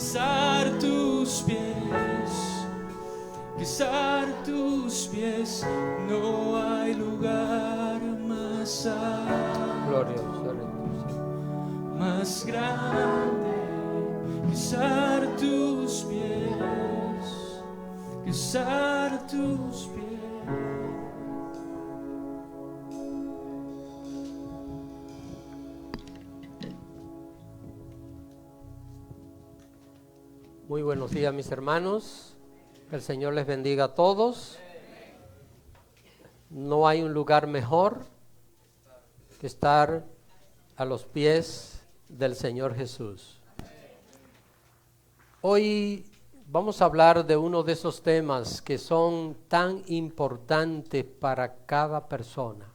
besar tus pies, besar tus pies, no hay lugar más alto, Gloria al Señor. más grande, besar tus pies, besar tus pies. Muy buenos días, mis hermanos. Que el Señor les bendiga a todos. No hay un lugar mejor que estar a los pies del Señor Jesús. Hoy vamos a hablar de uno de esos temas que son tan importantes para cada persona.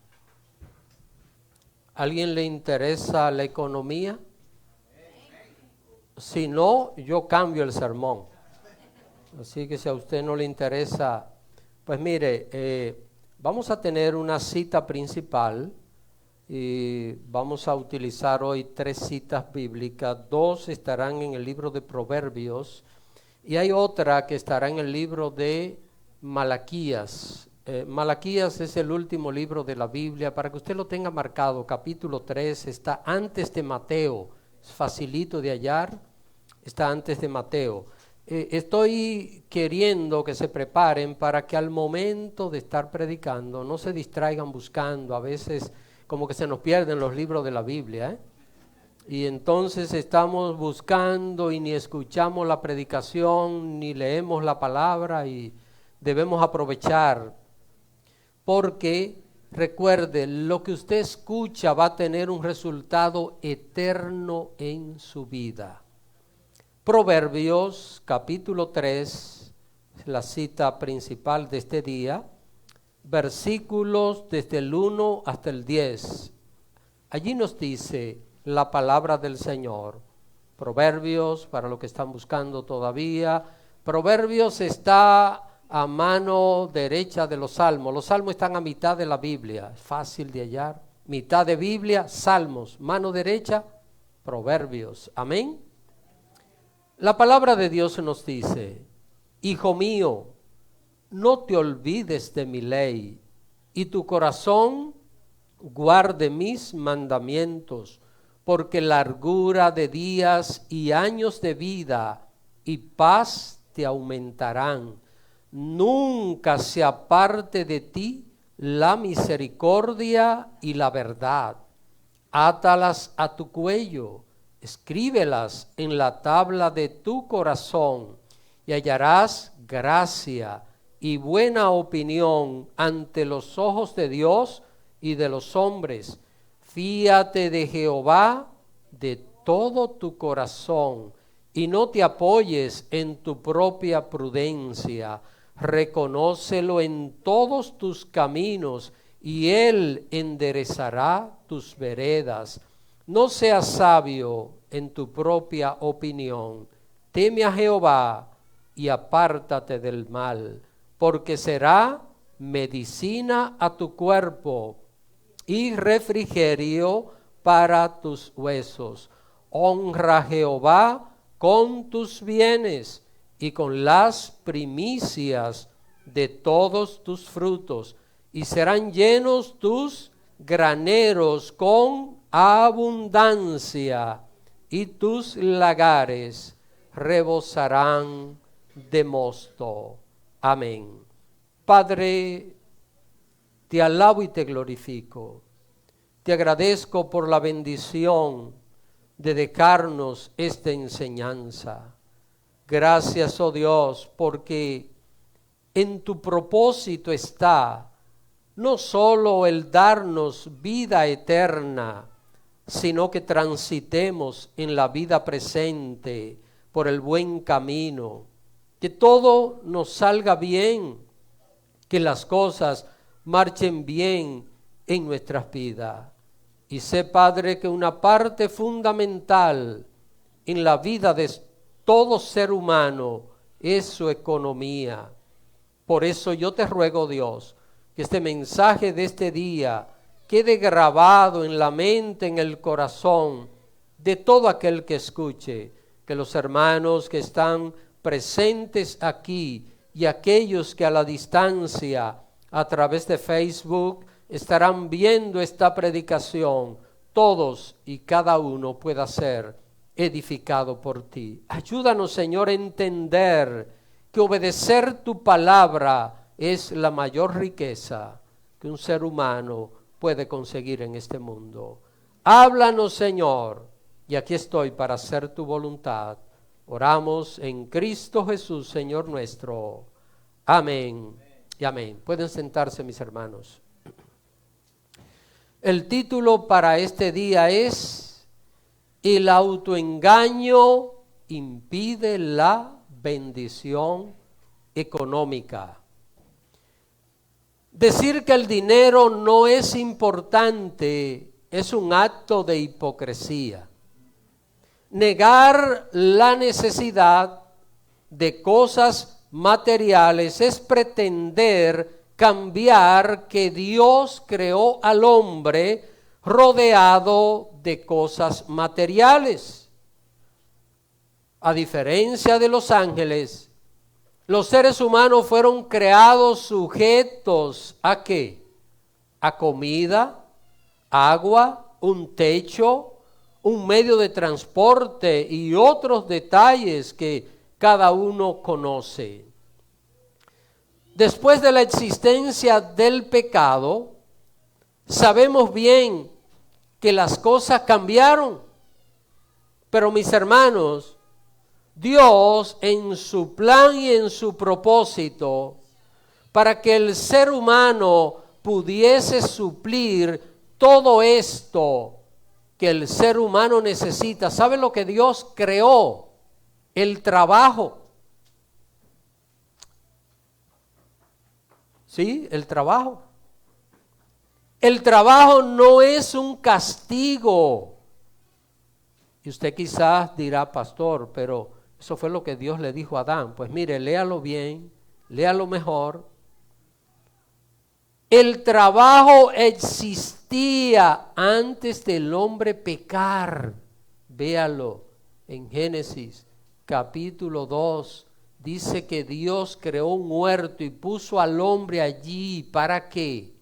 ¿A alguien le interesa la economía? Si no, yo cambio el sermón. Así que si a usted no le interesa, pues mire, vamos a tener una cita principal y vamos a utilizar hoy 3 citas bíblicas. 2 estarán en el libro de Proverbios y hay otra que estará en el libro de Malaquías. Malaquías es el último libro de la Biblia, para que usted lo tenga marcado. Capítulo 3 está antes de Mateo, es facilito de hallar. Está antes de Mateo. Estoy queriendo que se preparen para que al momento de estar predicando no se distraigan buscando. A veces como que se nos pierden los libros de la Biblia, y entonces estamos buscando y ni escuchamos la predicación ni leemos la palabra, y debemos aprovechar, porque recuerde, lo que usted escucha va a tener un resultado eterno en su vida. Proverbios capítulo 3, la cita principal de este día, versículos desde el 1 hasta el 10. Allí nos dice la palabra del Señor. Proverbios, para los que están buscando todavía, Proverbios está a mano derecha de los Salmos. Los Salmos están a mitad de la Biblia, es fácil de hallar. Mitad de Biblia, Salmos, mano derecha, Proverbios. Amén. La palabra de Dios nos dice: Hijo mío, no te olvides de mi ley, y tu corazón guarde mis mandamientos, porque largura de días y años de vida y paz te aumentarán. Nunca se aparte de ti la misericordia y la verdad. Átalas a tu cuello, escríbelas en la tabla de tu corazón, y hallarás gracia y buena opinión ante los ojos de Dios y de los hombres. Fíate de Jehová de todo tu corazón y no te apoyes en tu propia prudencia. Reconócelo en todos tus caminos y Él enderezará tus veredas. No seas sabio en tu propia opinión. Teme a Jehová y apártate del mal, porque será medicina a tu cuerpo y refrigerio para tus huesos. Honra a Jehová con tus bienes y con las primicias de todos tus frutos, y serán llenos tus graneros con abundancia, y tus lagares rebosarán de mosto. Amén. Padre, te alabo y te glorifico. Te agradezco por la bendición de dejarnos esta enseñanza. Gracias, oh Dios, porque en tu propósito está no solo el darnos vida eterna, sino que transitemos en la vida presente por el buen camino, que todo nos salga bien, que las cosas marchen bien en nuestras vidas. Y sé, Padre, que una parte fundamental en la vida de todo ser humano es su economía. Por eso yo te ruego, Dios, que este mensaje de este día quede grabado en la mente, en el corazón de todo aquel que escuche, que los hermanos que están presentes aquí y aquellos que a la distancia a través de Facebook estarán viendo esta predicación, todos y cada uno pueda ser edificado por ti. Ayúdanos, Señor, a entender que obedecer tu palabra es la mayor riqueza que un ser humano puede conseguir en este mundo. Háblanos, Señor, y aquí estoy para hacer tu voluntad. Oramos en Cristo Jesús, Señor nuestro. Amén y amén. Pueden sentarse, mis hermanos. El título para este día es: el autoengaño impide la bendición económica. Decir que el dinero no es importante es un acto de hipocresía. Negar la necesidad de cosas materiales es pretender cambiar que Dios creó al hombre rodeado de cosas materiales. A diferencia de los ángeles, los seres humanos fueron creados sujetos ¿a qué? A comida, agua, un techo, un medio de transporte y otros detalles que cada uno conoce. Después de la existencia del pecado, sabemos bien que las cosas cambiaron. Pero mis hermanos, Dios en su plan y en su propósito, para que el ser humano pudiese suplir todo esto que el ser humano necesita. ¿Sabe lo que Dios creó? El trabajo. ¿Sí? El trabajo. El trabajo no es un castigo. Y usted quizás dirá, pastor, pero eso fue lo que Dios le dijo a Adán. Pues mire, léalo bien, léalo mejor. El trabajo existía antes del hombre pecar. Véalo en Génesis capítulo 2. Dice que Dios creó un huerto y puso al hombre allí para que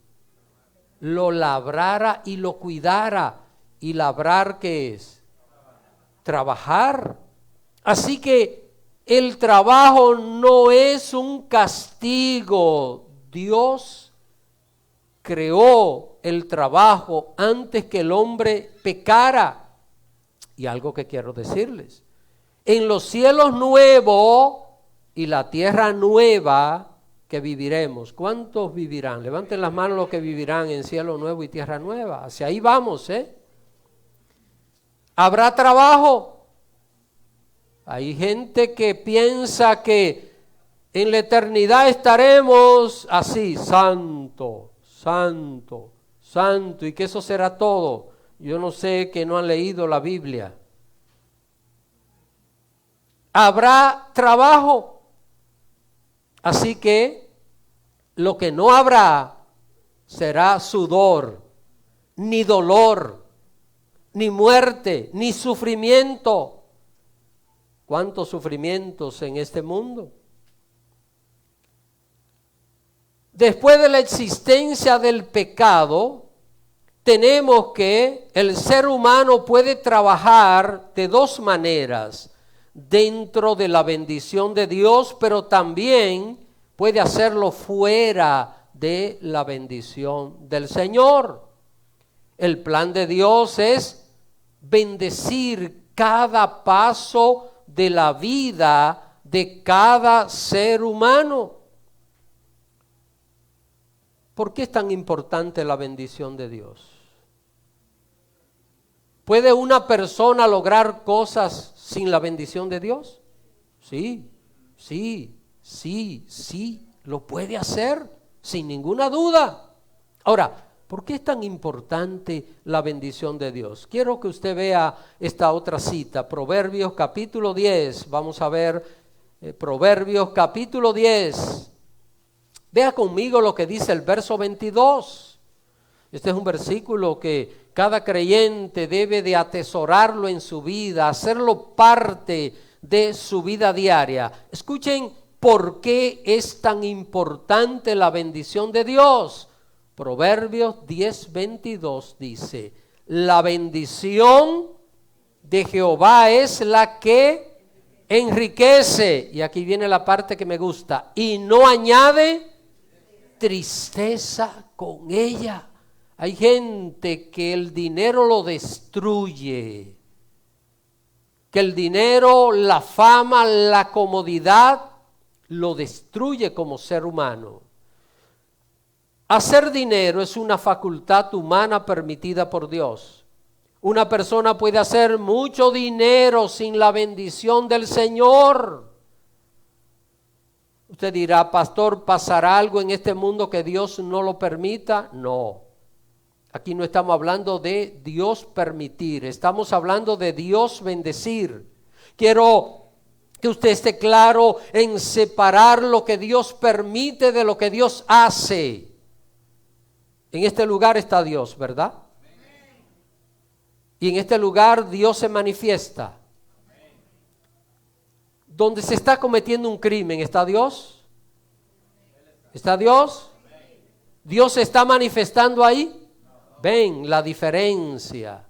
lo labrara y lo cuidara. ¿Y labrar qué es? Trabajar. Así que el trabajo no es un castigo. Dios creó el trabajo antes que el hombre pecara. Y algo que quiero decirles: en los cielos nuevos y la tierra nueva que viviremos, ¿cuántos vivirán? Levanten las manos los que vivirán en cielo nuevo y tierra nueva. Hacia ahí vamos, ¿Habrá trabajo? Hay gente que piensa que en la eternidad estaremos así, santo, santo, santo, y que eso será todo. Yo no sé, que no han leído la Biblia. Habrá trabajo. Así que lo que no habrá será sudor, ni dolor, ni muerte, ni sufrimiento. ¿Cuántos sufrimientos en este mundo? Después de la existencia del pecado, tenemos que el ser humano puede trabajar de dos maneras dentro de la bendición de Dios, pero también puede hacerlo fuera de la bendición del Señor. El plan de Dios es bendecir cada paso de la vida de cada ser humano. ¿Por qué es tan importante la bendición de Dios? ¿Puede una persona lograr cosas sin la bendición de Dios? Sí, lo puede hacer, sin ninguna duda. Ahora, ¿por qué es tan importante la bendición de Dios? Quiero que usted vea esta otra cita, Proverbios capítulo 10. Vamos a ver Proverbios capítulo 10. Vea conmigo lo que dice el verso 22. Este es un versículo que Cada creyente debe de atesorarlo en su vida, hacerlo parte de su vida diaria. Escuchen por qué es tan importante la bendición de Dios. Proverbios 10:22 dice: la bendición de Jehová es la que enriquece, y aquí viene la parte que me gusta, y no añade tristeza con ella. Hay gente que el dinero lo destruye, que el dinero, la fama, la comodidad lo destruye como ser humano. Hacer dinero es una facultad humana permitida por Dios. Una persona puede hacer mucho dinero sin la bendición del Señor. Usted dirá: pastor, ¿pasará algo en este mundo que Dios no lo permita? No. Aquí no estamos hablando de Dios permitir, estamos hablando de Dios bendecir. Quiero que usted esté claro en separar lo que Dios permite de lo que Dios hace. En este lugar está Dios, ¿verdad? Y en este lugar Dios se manifiesta. Donde se está cometiendo un crimen, ¿está Dios? ¿Está Dios? ¿Dios se está manifestando ahí? Ven la diferencia.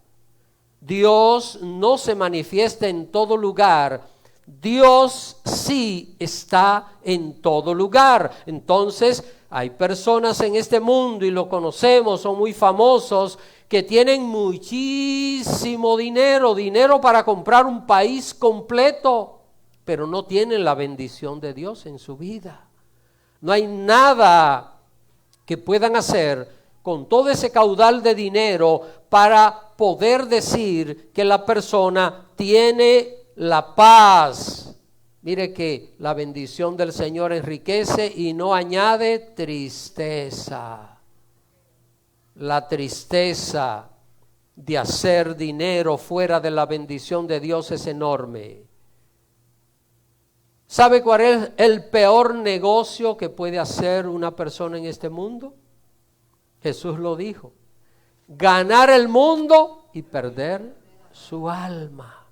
Dios no se manifiesta en todo lugar. Dios sí está en todo lugar. Entonces, hay personas en este mundo, y lo conocemos, son muy famosos, que tienen muchísimo dinero para comprar un país completo, pero no tienen la bendición de Dios en su vida. No hay nada que puedan hacer con todo ese caudal de dinero para poder decir que la persona tiene la paz. Mire que la bendición del Señor enriquece y no añade tristeza. La tristeza de hacer dinero fuera de la bendición de Dios es enorme. ¿Sabe cuál es el peor negocio que puede hacer una persona en este mundo? Jesús lo dijo: ganar el mundo y perder su alma.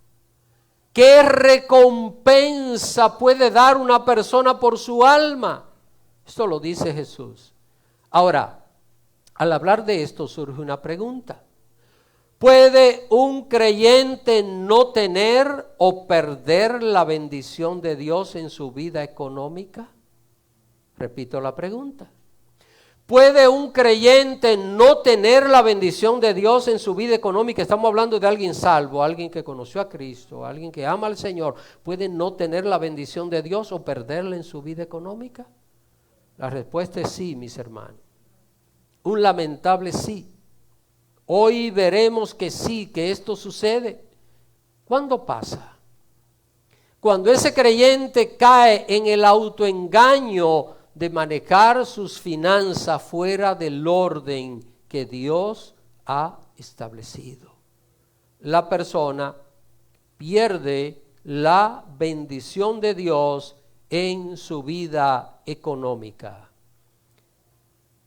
¿Qué recompensa puede dar una persona por su alma? Esto lo dice Jesús. Ahora, al hablar de esto surge una pregunta. ¿Puede un creyente no tener o perder la bendición de Dios en su vida económica? Repito la pregunta. ¿Puede un creyente no tener la bendición de Dios en su vida económica? Estamos hablando de alguien salvo, alguien que conoció a Cristo, alguien que ama al Señor. ¿Puede no tener la bendición de Dios o perderla en su vida económica? La respuesta es sí, mis hermanos. Un lamentable sí. Hoy veremos que sí, que esto sucede. ¿Cuándo pasa? Cuando ese creyente cae en el autoengaño de manejar sus finanzas fuera del orden que Dios ha establecido. La persona pierde la bendición de Dios en su vida económica.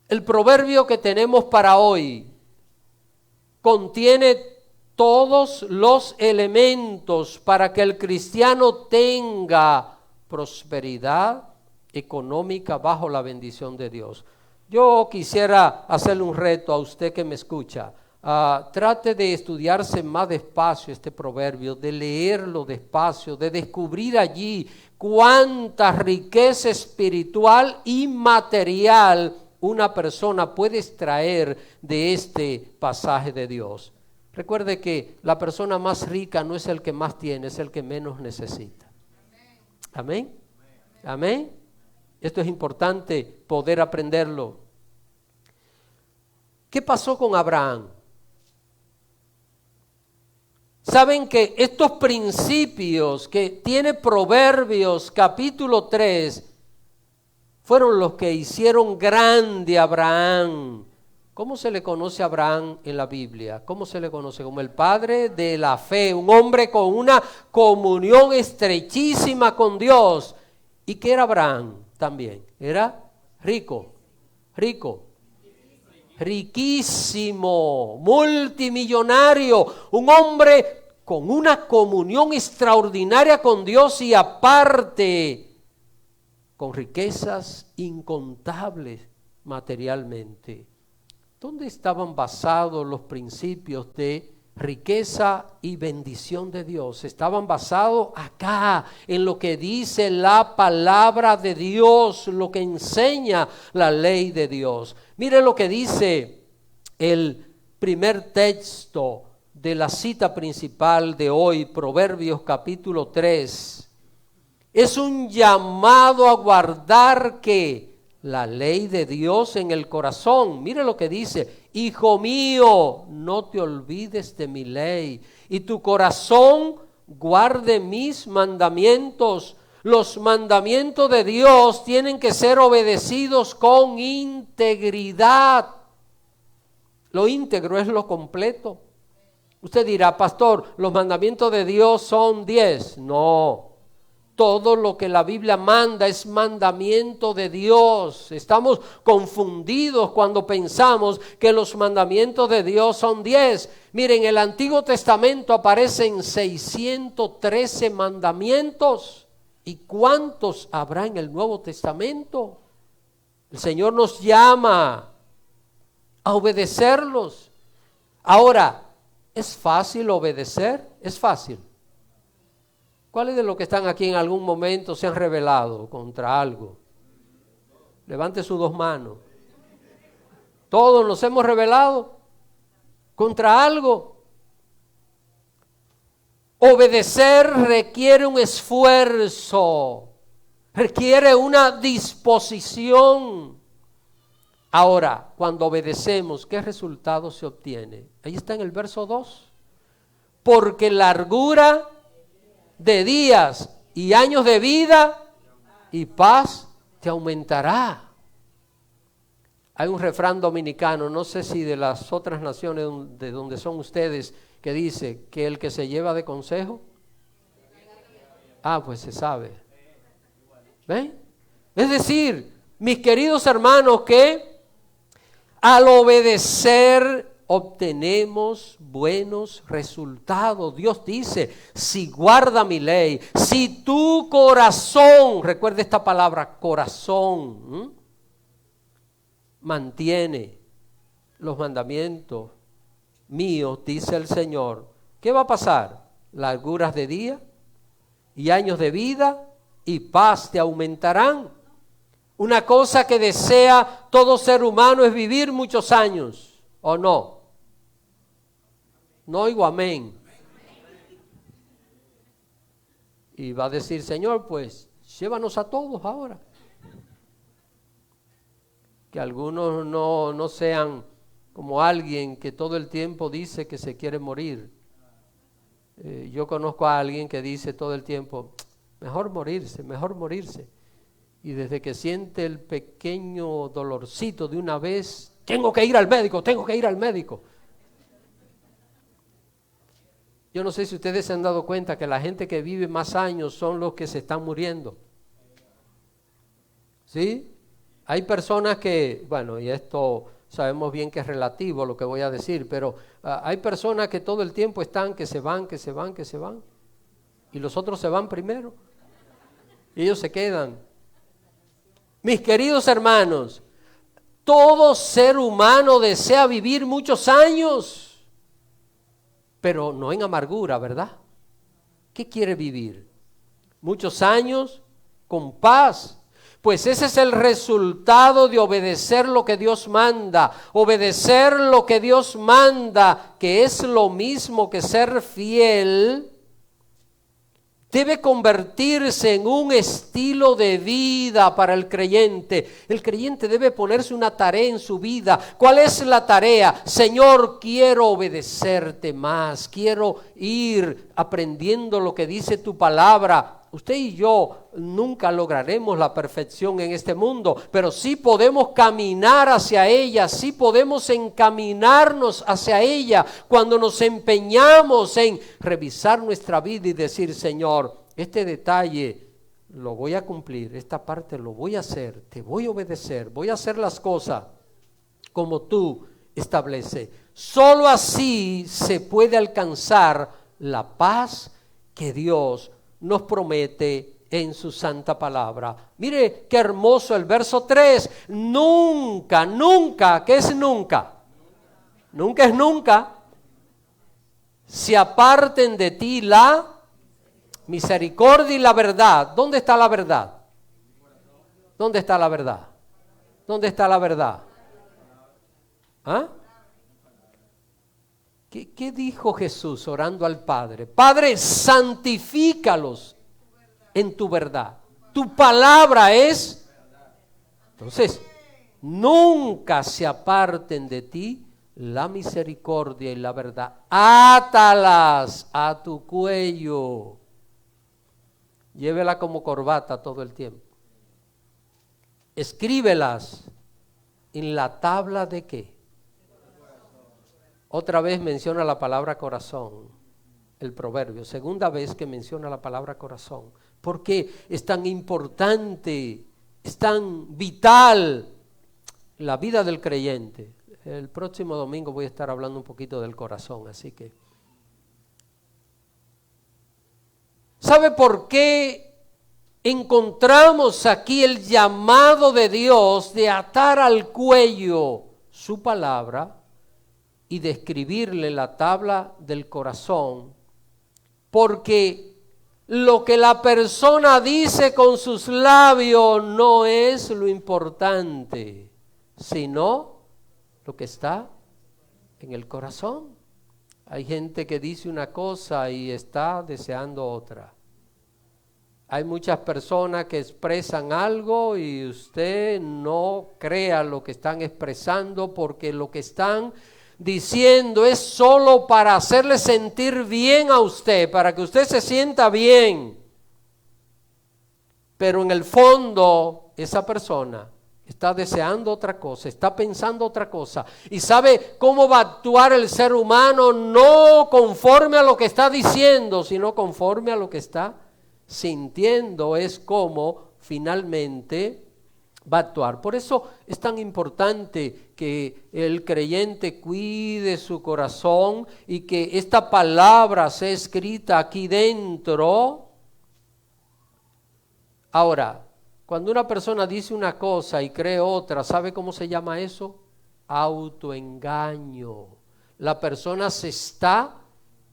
El proverbio que tenemos para hoy contiene todos los elementos para que el cristiano tenga prosperidad económica bajo la bendición de Dios. Yo quisiera hacerle un reto a usted que me escucha. Trate de estudiarse más despacio este proverbio, de leerlo despacio, de descubrir allí cuánta riqueza espiritual y material una persona puede extraer de este pasaje de Dios. Recuerde que la persona más rica no es el que más tiene, es el que menos necesita. Amén. Amén. Esto es importante poder aprenderlo. ¿Qué pasó con Abraham? Saben que estos principios que tiene Proverbios capítulo 3 fueron los que hicieron grande a Abraham. ¿Cómo se le conoce a Abraham en la Biblia? ¿Cómo se le conoce? Como el padre de la fe, un hombre con una comunión estrechísima con Dios. ¿Y qué era Abraham? También era rico. riquísimo, multimillonario, un hombre con una comunión extraordinaria con Dios y aparte con riquezas incontables materialmente. ¿Dónde estaban basados los principios de riqueza y bendición de Dios? Estaban basados acá, en lo que dice la palabra de Dios, lo que enseña la ley de Dios. Mire lo que dice el primer texto de la cita principal de hoy, Proverbios capítulo 3. Es un llamado a guardar que la ley de Dios en el corazón. Mire lo que dice: hijo mío, no te olvides de mi ley, y tu corazón guarde mis mandamientos. Los mandamientos de Dios tienen que ser obedecidos con integridad. Lo íntegro es lo completo. Usted dirá: pastor, los mandamientos de Dios son 10. No. Todo lo que la Biblia manda es mandamiento de Dios. Estamos confundidos cuando pensamos que los mandamientos de Dios son 10. Miren, en el Antiguo Testamento aparecen 613 mandamientos. ¿Y cuántos habrá en el Nuevo Testamento? El Señor nos llama a obedecerlos. Ahora, ¿es fácil obedecer? Es fácil. ¿Cuáles de los que están aquí en algún momento se han rebelado contra algo? Levante sus dos manos. Todos nos hemos rebelado contra algo. Obedecer requiere un esfuerzo, requiere una disposición. Ahora, cuando obedecemos, ¿qué resultado se obtiene? Ahí está en el verso 2. Porque largura de días y años de vida y paz te aumentará. Hay un refrán dominicano, no sé si de las otras naciones de donde son ustedes, que dice que el que se lleva de consejo, pues se sabe. ¿Ven? Es decir, mis queridos hermanos, que al obedecer obtenemos buenos resultados. Dios dice: si guarda mi ley, si tu corazón, recuerda esta palabra, corazón, mantiene los mandamientos míos, dice el Señor, ¿qué va a pasar? Larguras de día y años de vida y paz te aumentarán. Una cosa que desea todo ser humano es vivir muchos años, ¿o no? No oigo amén. Y va a decir: Señor, pues llévanos a todos ahora. Que algunos no sean como alguien que todo el tiempo dice que se quiere morir. Yo conozco a alguien que dice todo el tiempo: mejor morirse, mejor morirse. Y desde que siente el pequeño dolorcito de una vez, tengo que ir al médico, tengo que ir al médico. Yo no sé si ustedes se han dado cuenta que la gente que vive más años son los que se están muriendo. ¿Sí? Hay personas que, bueno, y esto sabemos bien que es relativo lo que voy a decir, pero hay personas que todo el tiempo están, que se van, y los otros se van primero, y ellos se quedan. Mis queridos hermanos, todo ser humano desea vivir muchos años, pero no en amargura, ¿verdad? ¿Qué quiere vivir? Muchos años con paz. Pues ese es el resultado de obedecer lo que Dios manda. Obedecer lo que Dios manda, que es lo mismo que ser fiel, debe convertirse en un estilo de vida para el creyente. El creyente debe ponerse una tarea en su vida. ¿Cuál es la tarea? Señor, quiero obedecerte más. Quiero ir aprendiendo lo que dice tu palabra. Usted y yo nunca lograremos la perfección en este mundo, pero sí podemos caminar hacia ella, sí podemos encaminarnos hacia ella cuando nos empeñamos en revisar nuestra vida y decir: Señor, este detalle lo voy a cumplir, esta parte lo voy a hacer, te voy a obedecer, voy a hacer las cosas como tú estableces. Solo así se puede alcanzar la paz que Dios nos promete en su santa palabra. Mire qué hermoso el verso 3. Nunca, nunca, ¿qué es nunca? Nunca es nunca. Se aparten de ti la misericordia y la verdad. ¿Dónde está la verdad? ¿Dónde está la verdad? ¿Dónde está la verdad? ¿Ah? ¿Qué dijo Jesús orando al Padre? Padre, santifícalos en tu verdad. Tu palabra es. Entonces, nunca se aparten de ti la misericordia y la verdad. Átalas a tu cuello. Llévela como corbata todo el tiempo. Escríbelas en la tabla de ¿qué? Otra vez menciona la palabra corazón, el proverbio. Segunda vez que menciona la palabra corazón. ¿Por qué es tan importante, es tan vital la vida del creyente? El próximo domingo voy a estar hablando un poquito del corazón, así que. ¿Sabe por qué encontramos aquí el llamado de Dios de atar al cuello su palabra y de escribirle la tabla del corazón? Porque lo que la persona dice con sus labios no es lo importante, sino lo que está en el corazón. Hay gente que dice una cosa y está deseando otra. Hay muchas personas que expresan algo y usted no crea lo que están expresando, porque lo que están diciendo es solo para hacerle sentir bien a usted, para que usted se sienta bien. Pero en el fondo, esa persona está deseando otra cosa, está pensando otra cosa. ¿Y sabe cómo va a actuar el ser humano? No conforme a lo que está diciendo, sino conforme a lo que está sintiendo. Es como finalmente va a actuar. Por eso es tan importante que el creyente cuide su corazón y que esta palabra sea escrita aquí dentro. Ahora, cuando una persona dice una cosa y cree otra, ¿sabe cómo se llama eso? Autoengaño. La persona se está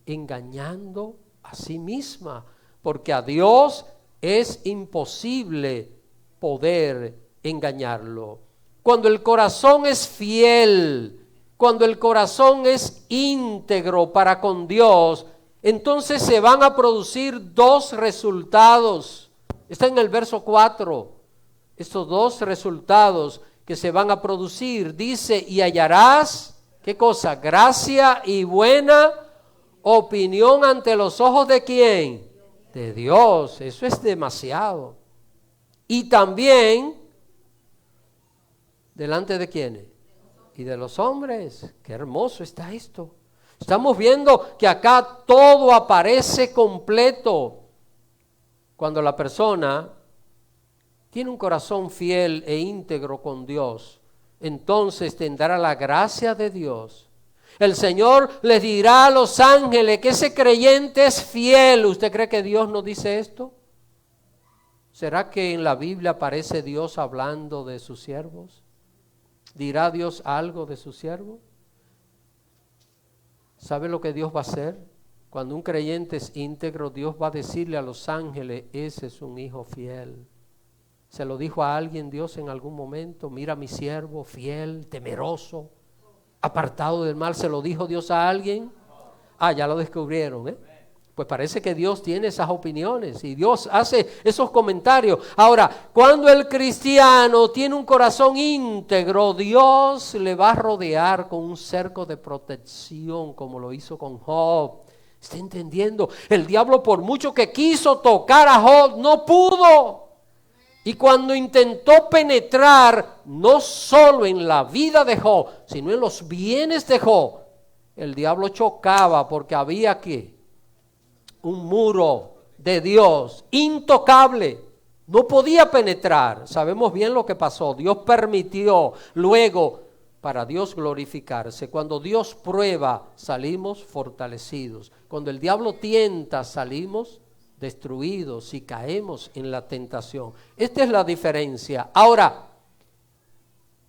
engañando a sí misma, porque a Dios es imposible poder engañarlo. Cuando el corazón es fiel, cuando el corazón es íntegro para con Dios, entonces se van a producir dos resultados. Está en el verso 4, estos dos resultados que se van a producir. Dice, y hallarás, ¿qué cosa? Gracia y buena opinión ante los ojos ¿de quién? De Dios. Eso es demasiado. Y también, ¿delante de quiénes? Y de los hombres. Qué hermoso está esto. Estamos viendo que acá todo aparece completo. Cuando la persona tiene un corazón fiel e íntegro con Dios, entonces tendrá la gracia de Dios. El Señor les dirá a los ángeles que ese creyente es fiel. ¿Usted cree que Dios no dice esto? ¿Será que en la Biblia aparece Dios hablando de sus siervos? ¿Dirá Dios algo de sus siervos? ¿Sabe lo que Dios va a hacer? Cuando un creyente es íntegro, Dios va a decirle a los ángeles, ese es un hijo fiel. ¿Se lo dijo a alguien Dios en algún momento? Mira mi siervo, fiel, temeroso, apartado del mal. ¿Se lo dijo Dios a alguien? Ah, ya lo descubrieron, ¿eh? Pues parece que Dios tiene esas opiniones y Dios hace esos comentarios. Ahora, cuando el cristiano tiene un corazón íntegro, Dios le va a rodear con un cerco de protección, como lo hizo con Job. ¿Está entendiendo? El diablo, por mucho que quiso tocar a Job, no pudo. Y cuando intentó penetrar, no solo en la vida de Job, sino en los bienes de Job, el diablo chocaba porque había ¿qué? Un muro de Dios intocable. No podía penetrar. Sabemos bien lo que pasó. Dios permitió luego para Dios glorificarse. Cuando Dios prueba, salimos fortalecidos. Cuando el diablo tienta, salimos destruidos y caemos en la tentación. Esta es la diferencia. Ahora,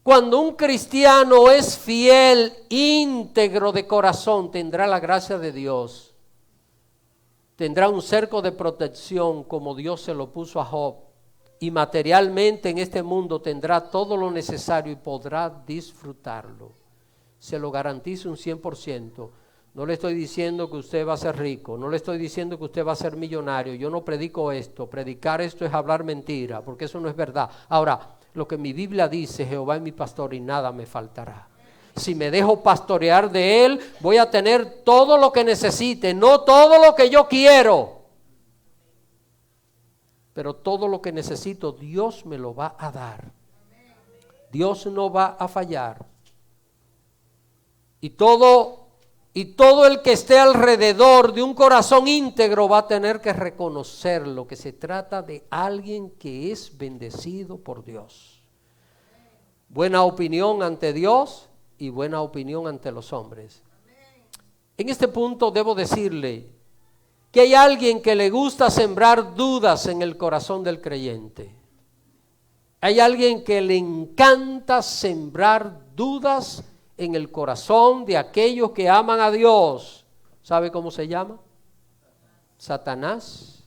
cuando un cristiano es fiel, íntegro de corazón, tendrá la gracia de Dios. Tendrá un cerco de protección como Dios se lo puso a Job. Y materialmente en este mundo tendrá todo lo necesario y podrá disfrutarlo. Se lo garantizo un 100%. No le estoy diciendo que usted va a ser rico, no le estoy diciendo que usted va a ser millonario. Yo no predico esto. Predicar esto es hablar mentira, porque eso no es verdad. Ahora, lo que mi Biblia dice, Jehová es mi pastor y nada me faltará. Si me dejo pastorear de Él, voy a tener todo lo que necesite, no todo lo que yo quiero. Pero todo lo que necesito, Dios me lo va a dar. Dios no va a fallar. Y todo el que esté alrededor de un corazón íntegro va a tener que reconocerlo, que se trata de alguien que es bendecido por Dios. Buena opinión ante Dios y buena opinión ante los hombres. En este punto debo decirle que hay alguien que le gusta sembrar dudas en el corazón del creyente. Hay alguien que le encanta sembrar dudas en el corazón de aquellos que aman a Dios. ¿Sabe cómo se llama? Satanás.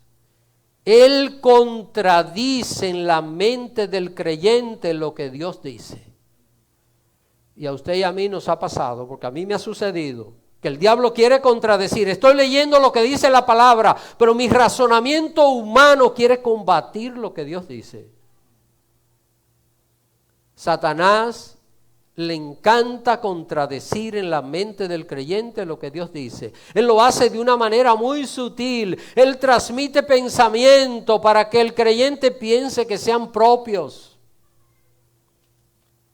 Él contradice en la mente del creyente lo que Dios dice. Y a usted y a mí nos ha pasado, porque a mí me ha sucedido, que el diablo quiere contradecir. Estoy leyendo lo que dice la palabra, pero mi razonamiento humano quiere combatir lo que Dios dice. Satanás le encanta contradecir en la mente del creyente lo que Dios dice. Él lo hace de una manera muy sutil. Él transmite pensamiento para que el creyente piense que sean propios.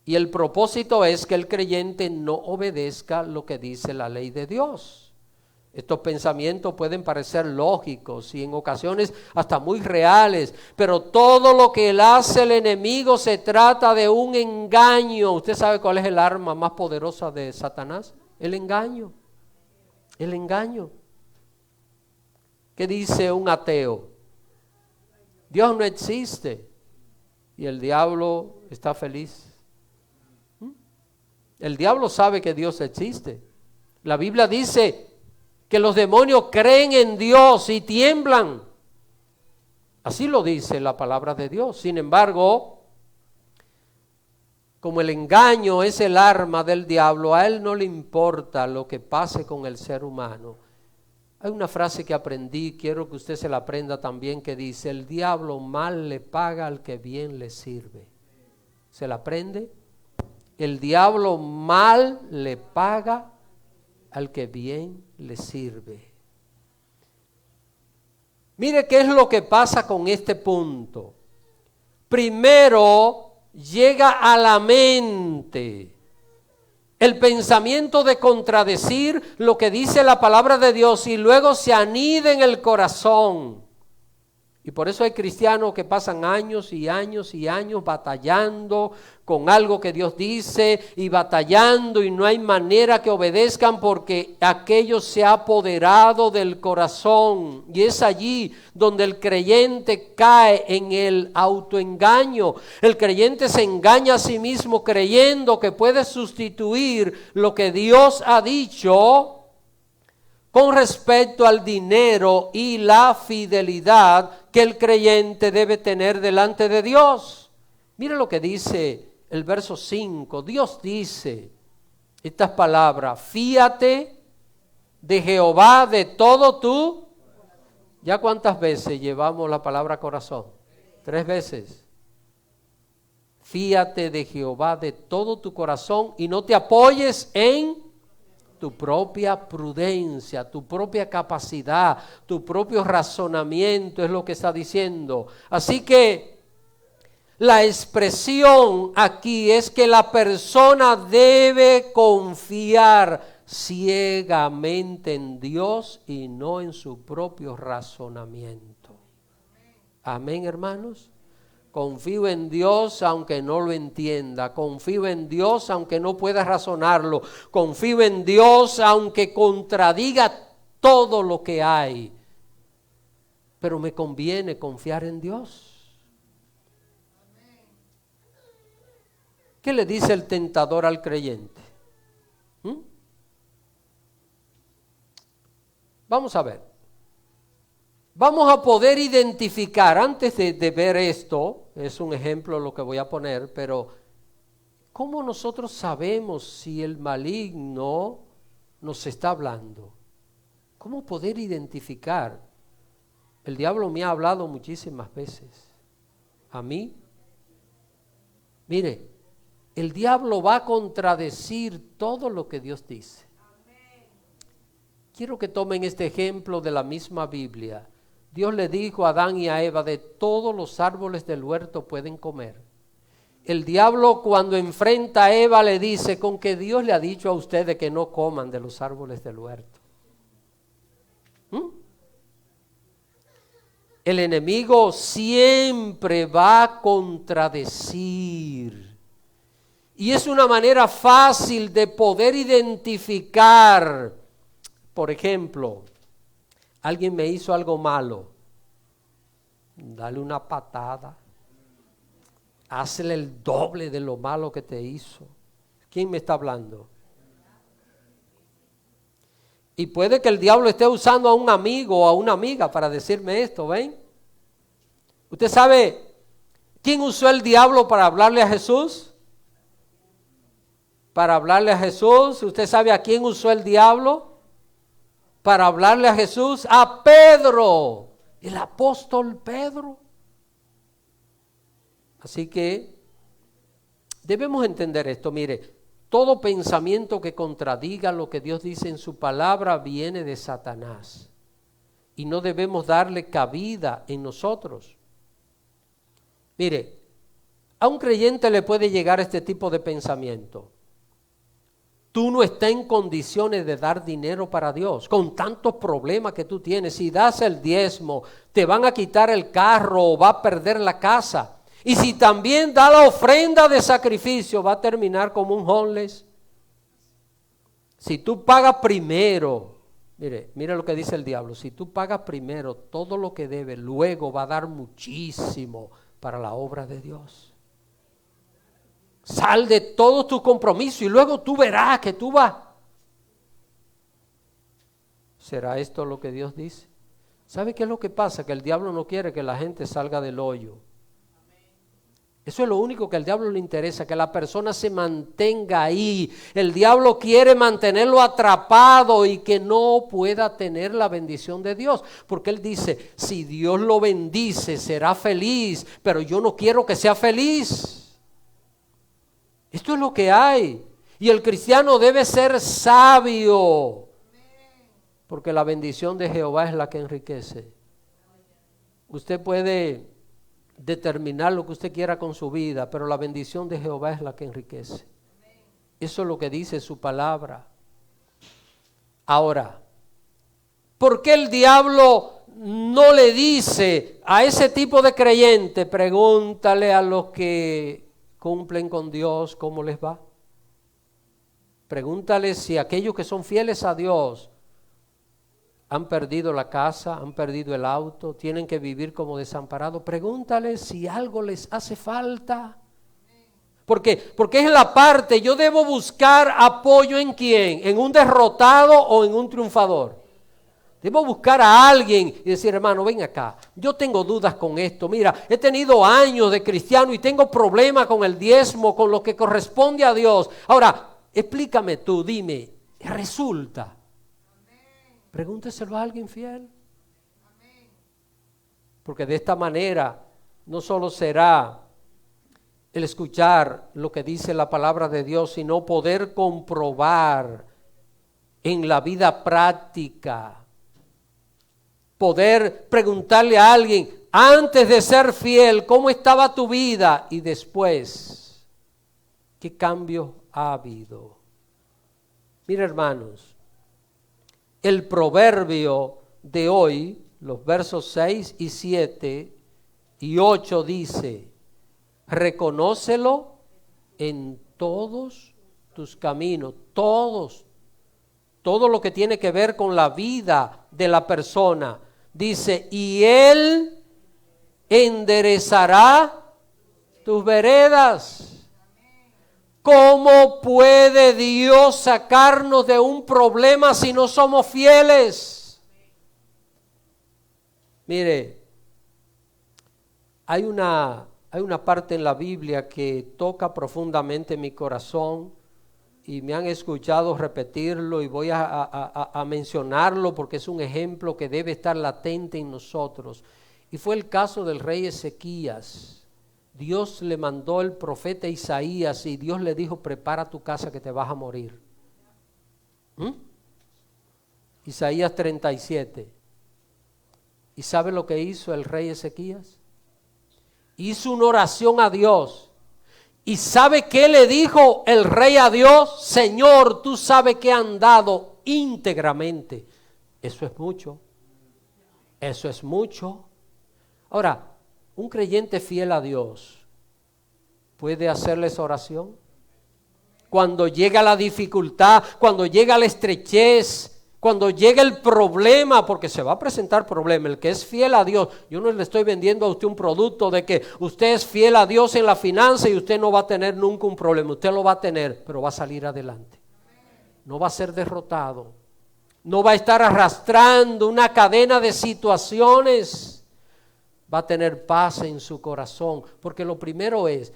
Y el propósito es que el creyente no obedezca lo que dice la ley de Dios. Estos pensamientos pueden parecer lógicos y en ocasiones hasta muy reales, pero todo lo que él hace el enemigo se trata de un engaño. ¿Usted sabe cuál es el arma más poderosa de Satanás? El engaño. El engaño. ¿Qué dice un ateo? Dios no existe y el diablo está feliz. El diablo sabe que Dios existe. La Biblia dice que los demonios creen en Dios y tiemblan. Así lo dice la palabra de Dios. Sin embargo, como el engaño es el arma del diablo, a él no le importa lo que pase con el ser humano. Hay una frase que aprendí, quiero que usted se la aprenda también, que dice: el diablo mal le paga al que bien le sirve. ¿Se la aprende? El diablo mal le paga al que bien le sirve. Mire qué es lo que pasa con este punto. Primero llega a la mente el pensamiento de contradecir lo que dice la palabra de Dios y luego se anida en el corazón. Y por eso hay cristianos que pasan años y años y años batallando con algo que Dios dice y batallando y no hay manera que obedezcan porque aquello se ha apoderado del corazón. Y es allí donde el creyente cae en el autoengaño. El creyente se engaña a sí mismo creyendo que puede sustituir lo que Dios ha dicho con respecto al dinero y la fidelidad que el creyente debe tener delante de Dios. Mire lo que dice el verso 5. Dios dice estas palabras: fíate de Jehová de todo tu... ¿Ya cuántas veces llevamos la palabra corazón? 3 veces. Fíate de Jehová de todo tu corazón y no te apoyes en tu propia prudencia, tu propia capacidad, tu propio razonamiento, es lo que está diciendo. Así que la expresión aquí es que la persona debe confiar ciegamente en Dios y no en su propio razonamiento. Amén, hermanos. Confío en Dios aunque no lo entienda. Confío en Dios aunque no pueda razonarlo. Confío en Dios aunque contradiga todo lo que hay. Pero me conviene confiar en Dios. ¿Qué le dice el tentador al creyente? Vamos a ver. Vamos a poder identificar, antes de ver esto, es un ejemplo lo que voy a poner, pero ¿cómo nosotros sabemos si el maligno nos está hablando? ¿Cómo poder identificar? El diablo me ha hablado muchísimas veces. A mí. Mire, el diablo va a contradecir todo lo que Dios dice. Quiero que tomen este ejemplo de la misma Biblia. Dios le dijo a Adán y a Eva, de todos los árboles del huerto pueden comer. El diablo cuando enfrenta a Eva le dice, con que Dios le ha dicho a ustedes que no coman de los árboles del huerto. El enemigo siempre va a contradecir. Y es una manera fácil de poder identificar. Por ejemplo, alguien me hizo algo malo. Dale una patada. Hazle el doble de lo malo que te hizo. ¿Quién me está hablando? Y puede que el diablo esté usando a un amigo o a una amiga para decirme esto, ¿ven? ¿Usted sabe quién usó el diablo para hablarle a Jesús? Para hablarle a Jesús. ¿Usted sabe a quién usó el diablo para hablarle a Jesús? A Pedro, el apóstol Pedro. Así que debemos entender esto. Mire, todo pensamiento que contradiga lo que Dios dice en su palabra viene de Satanás. Y no debemos darle cabida en nosotros. Mire, a un creyente le puede llegar este tipo de pensamiento. Tú no estás en condiciones de dar dinero para Dios, con tantos problemas que tú tienes. Si das el diezmo, te van a quitar el carro o va a perder la casa. Y si también da la ofrenda de sacrificio, va a terminar como un homeless. Si tú pagas primero, mire lo que dice el diablo, si tú pagas primero todo lo que debes, luego va a dar muchísimo para la obra de Dios. Sal de todos tus compromisos y luego tú verás que tú vas. ¿Será esto lo que Dios dice? ¿Sabe qué es lo que pasa? Que el diablo no quiere que la gente salga del hoyo. Eso es lo único que al diablo le interesa, que la persona se mantenga ahí. El diablo quiere mantenerlo atrapado y que no pueda tener la bendición de Dios. Porque él dice, si Dios lo bendice, será feliz, pero yo no quiero que sea feliz. Esto es lo que hay. Y el cristiano debe ser sabio, porque la bendición de Jehová es la que enriquece. Usted puede determinar lo que usted quiera con su vida, pero la bendición de Jehová es la que enriquece. Eso es lo que dice su palabra. Ahora, ¿por qué el diablo no le dice a ese tipo de creyente, pregúntale a los que cumplen con Dios cómo les va? Pregúntale si aquellos que son fieles a Dios han perdido la casa, han perdido el auto, tienen que vivir como desamparados. Pregúntale si algo les hace falta. Porque es la parte, yo debo buscar apoyo en quién, en un derrotado o en un triunfador. Debo buscar a alguien y decir, hermano, ven acá, yo tengo dudas con esto. Mira, he tenido años de cristiano y tengo problemas con el diezmo, con lo que corresponde a Dios. Ahora, explícame tú, dime, resulta. Pregúnteselo a alguien fiel. Porque de esta manera no solo será el escuchar lo que dice la palabra de Dios, sino poder comprobar en la vida práctica. Poder preguntarle a alguien antes de ser fiel, ¿cómo estaba tu vida? Y después, ¿qué cambio ha habido? Mira, hermanos, el proverbio de hoy, los versos 6 y 7 y 8 dice, Reconócelo en todos tus caminos, todo lo que tiene que ver con la vida de la persona. Dice, y Él enderezará tus veredas. ¿Cómo puede Dios sacarnos de un problema si no somos fieles? Mire, hay una parte en la Biblia que toca profundamente mi corazón y me han escuchado repetirlo y voy a mencionarlo porque es un ejemplo que debe estar latente en nosotros. Y fue el caso del rey Ezequías. Dios le mandó el profeta Isaías y Dios le dijo, prepara tu casa que te vas a morir. Isaías 37. ¿Y sabe lo que hizo el rey Ezequías? Hizo una oración a Dios. ¿Y sabe qué le dijo el rey a Dios? Señor, tú sabes que he andado íntegramente. Eso es mucho. Eso es mucho. Ahora, un creyente fiel a Dios puede hacerle esa oración. Cuando llega la dificultad, cuando llega la estrechez, cuando llega el problema, porque se va a presentar problema, el que es fiel a Dios, yo no le estoy vendiendo a usted un producto de que usted es fiel a Dios en la finanza y usted no va a tener nunca un problema, usted lo va a tener, pero va a salir adelante. No va a ser derrotado, no va a estar arrastrando una cadena de situaciones. Va a tener paz en su corazón, porque lo primero es,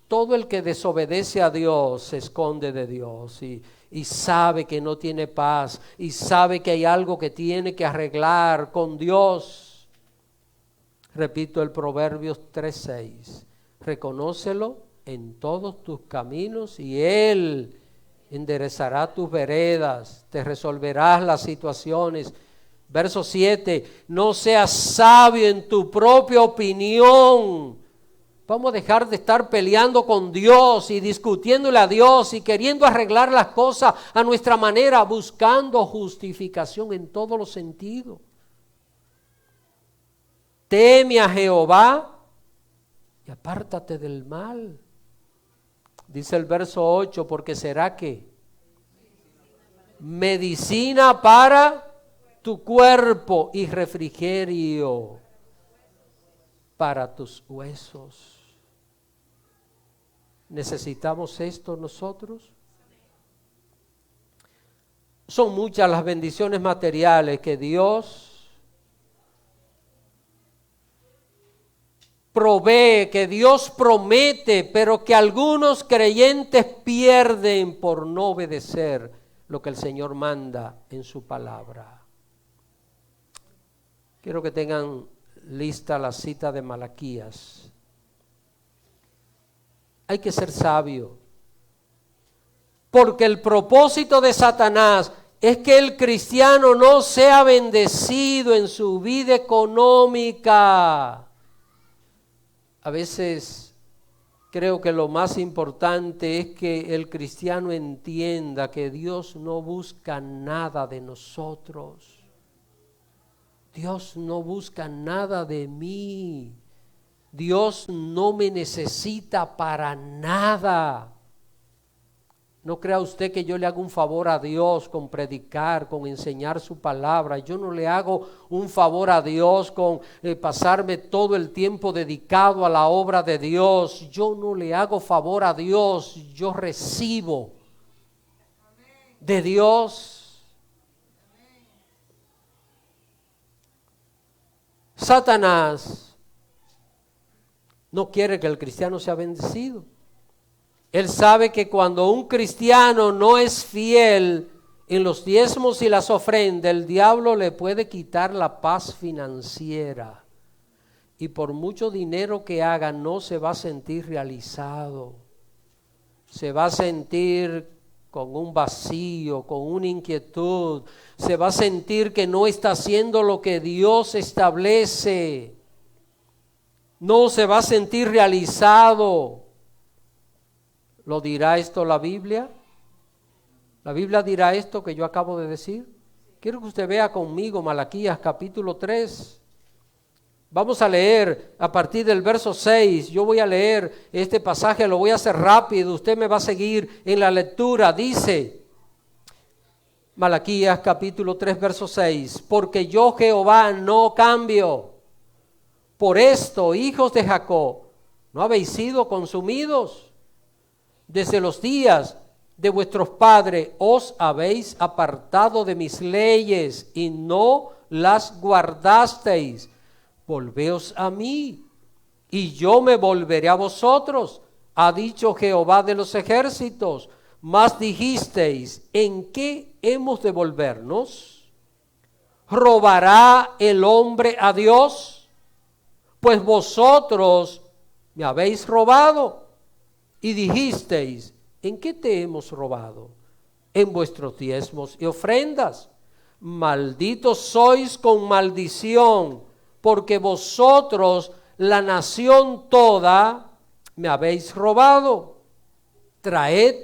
todo el que desobedece a Dios se esconde de Dios y sabe que no tiene paz y sabe que hay algo que tiene que arreglar con Dios. Repito el Proverbios 3:6, reconócelo en todos tus caminos y Él enderezará tus veredas, te resolverás las situaciones. Verso 7, no seas sabio en tu propia opinión. Vamos a dejar de estar peleando con Dios y discutiéndole a Dios y queriendo arreglar las cosas a nuestra manera, buscando justificación en todos los sentidos. Teme a Jehová y apártate del mal. Dice el verso 8, porque será que medicina para tu cuerpo y refrigerio para tus huesos. ¿Necesitamos esto nosotros? Son muchas las bendiciones materiales que Dios provee, que Dios promete, pero que algunos creyentes pierden por no obedecer lo que el Señor manda en su palabra. Quiero que tengan lista la cita de Malaquías. Hay que ser sabio, porque el propósito de Satanás es que el cristiano no sea bendecido en su vida económica. A veces creo que lo más importante es que el cristiano entienda que Dios no busca nada de nosotros. Dios no busca nada de mí. Dios no me necesita para nada. No crea usted que yo le hago un favor a Dios con predicar, con enseñar su palabra. Yo no le hago un favor a Dios con pasarme todo el tiempo dedicado a la obra de Dios. Yo no le hago favor a Dios. Yo recibo de Dios. Satanás no quiere que el cristiano sea bendecido. Él sabe que cuando un cristiano no es fiel en los diezmos y las ofrendas, el diablo le puede quitar la paz financiera. Y por mucho dinero que haga, no se va a sentir realizado. Se va a sentir con un vacío, con una inquietud. Se va a sentir que no está haciendo lo que Dios establece. No se va a sentir realizado. ¿Lo dirá esto la Biblia? ¿La Biblia dirá esto que yo acabo de decir? Quiero que usted vea conmigo Malaquías capítulo 3. Vamos a leer a partir del verso 6. Yo voy a leer este pasaje, lo voy a hacer rápido. Usted me va a seguir en la lectura. Dice Malaquías capítulo 3, verso 6. Porque yo Jehová no cambio. Por esto, hijos de Jacob, ¿no habéis sido consumidos? Desde los días de vuestros padres os habéis apartado de mis leyes y no las guardasteis. Volveos a mí, y yo me volveré a vosotros, ha dicho Jehová de los ejércitos. Mas dijisteis, ¿en qué hemos de volvernos? ¿Robará el hombre a Dios? Pues vosotros me habéis robado. Y dijisteis, ¿en qué te hemos robado? En vuestros diezmos y ofrendas. Malditos sois con maldición, porque vosotros, la nación toda, me habéis robado. Traed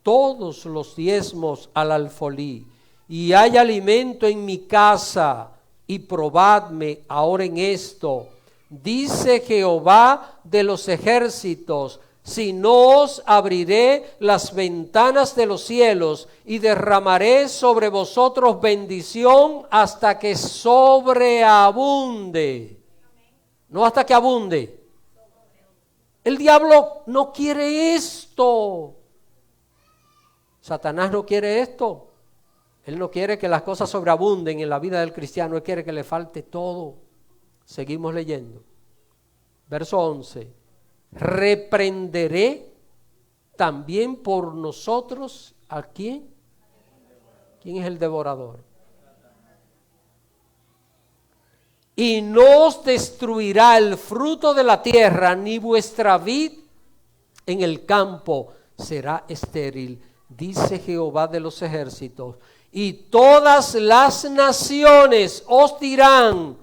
todos los diezmos al alfolí, y hay alimento en mi casa, y probadme ahora en esto. Dice Jehová de los ejércitos, si no os abriré las ventanas de los cielos y derramaré sobre vosotros bendición hasta que sobreabunde. No hasta que abunde. El diablo no quiere esto. Satanás no quiere esto. Él no quiere que las cosas sobreabunden en la vida del cristiano. Él quiere que le falte todo. Seguimos leyendo. Verso 11. Reprenderé también por nosotros ¿a quién? ¿Quién es el devorador? Y no os destruirá el fruto de la tierra, ni vuestra vid en el campo será estéril, dice Jehová de los ejércitos. Y todas las naciones os dirán,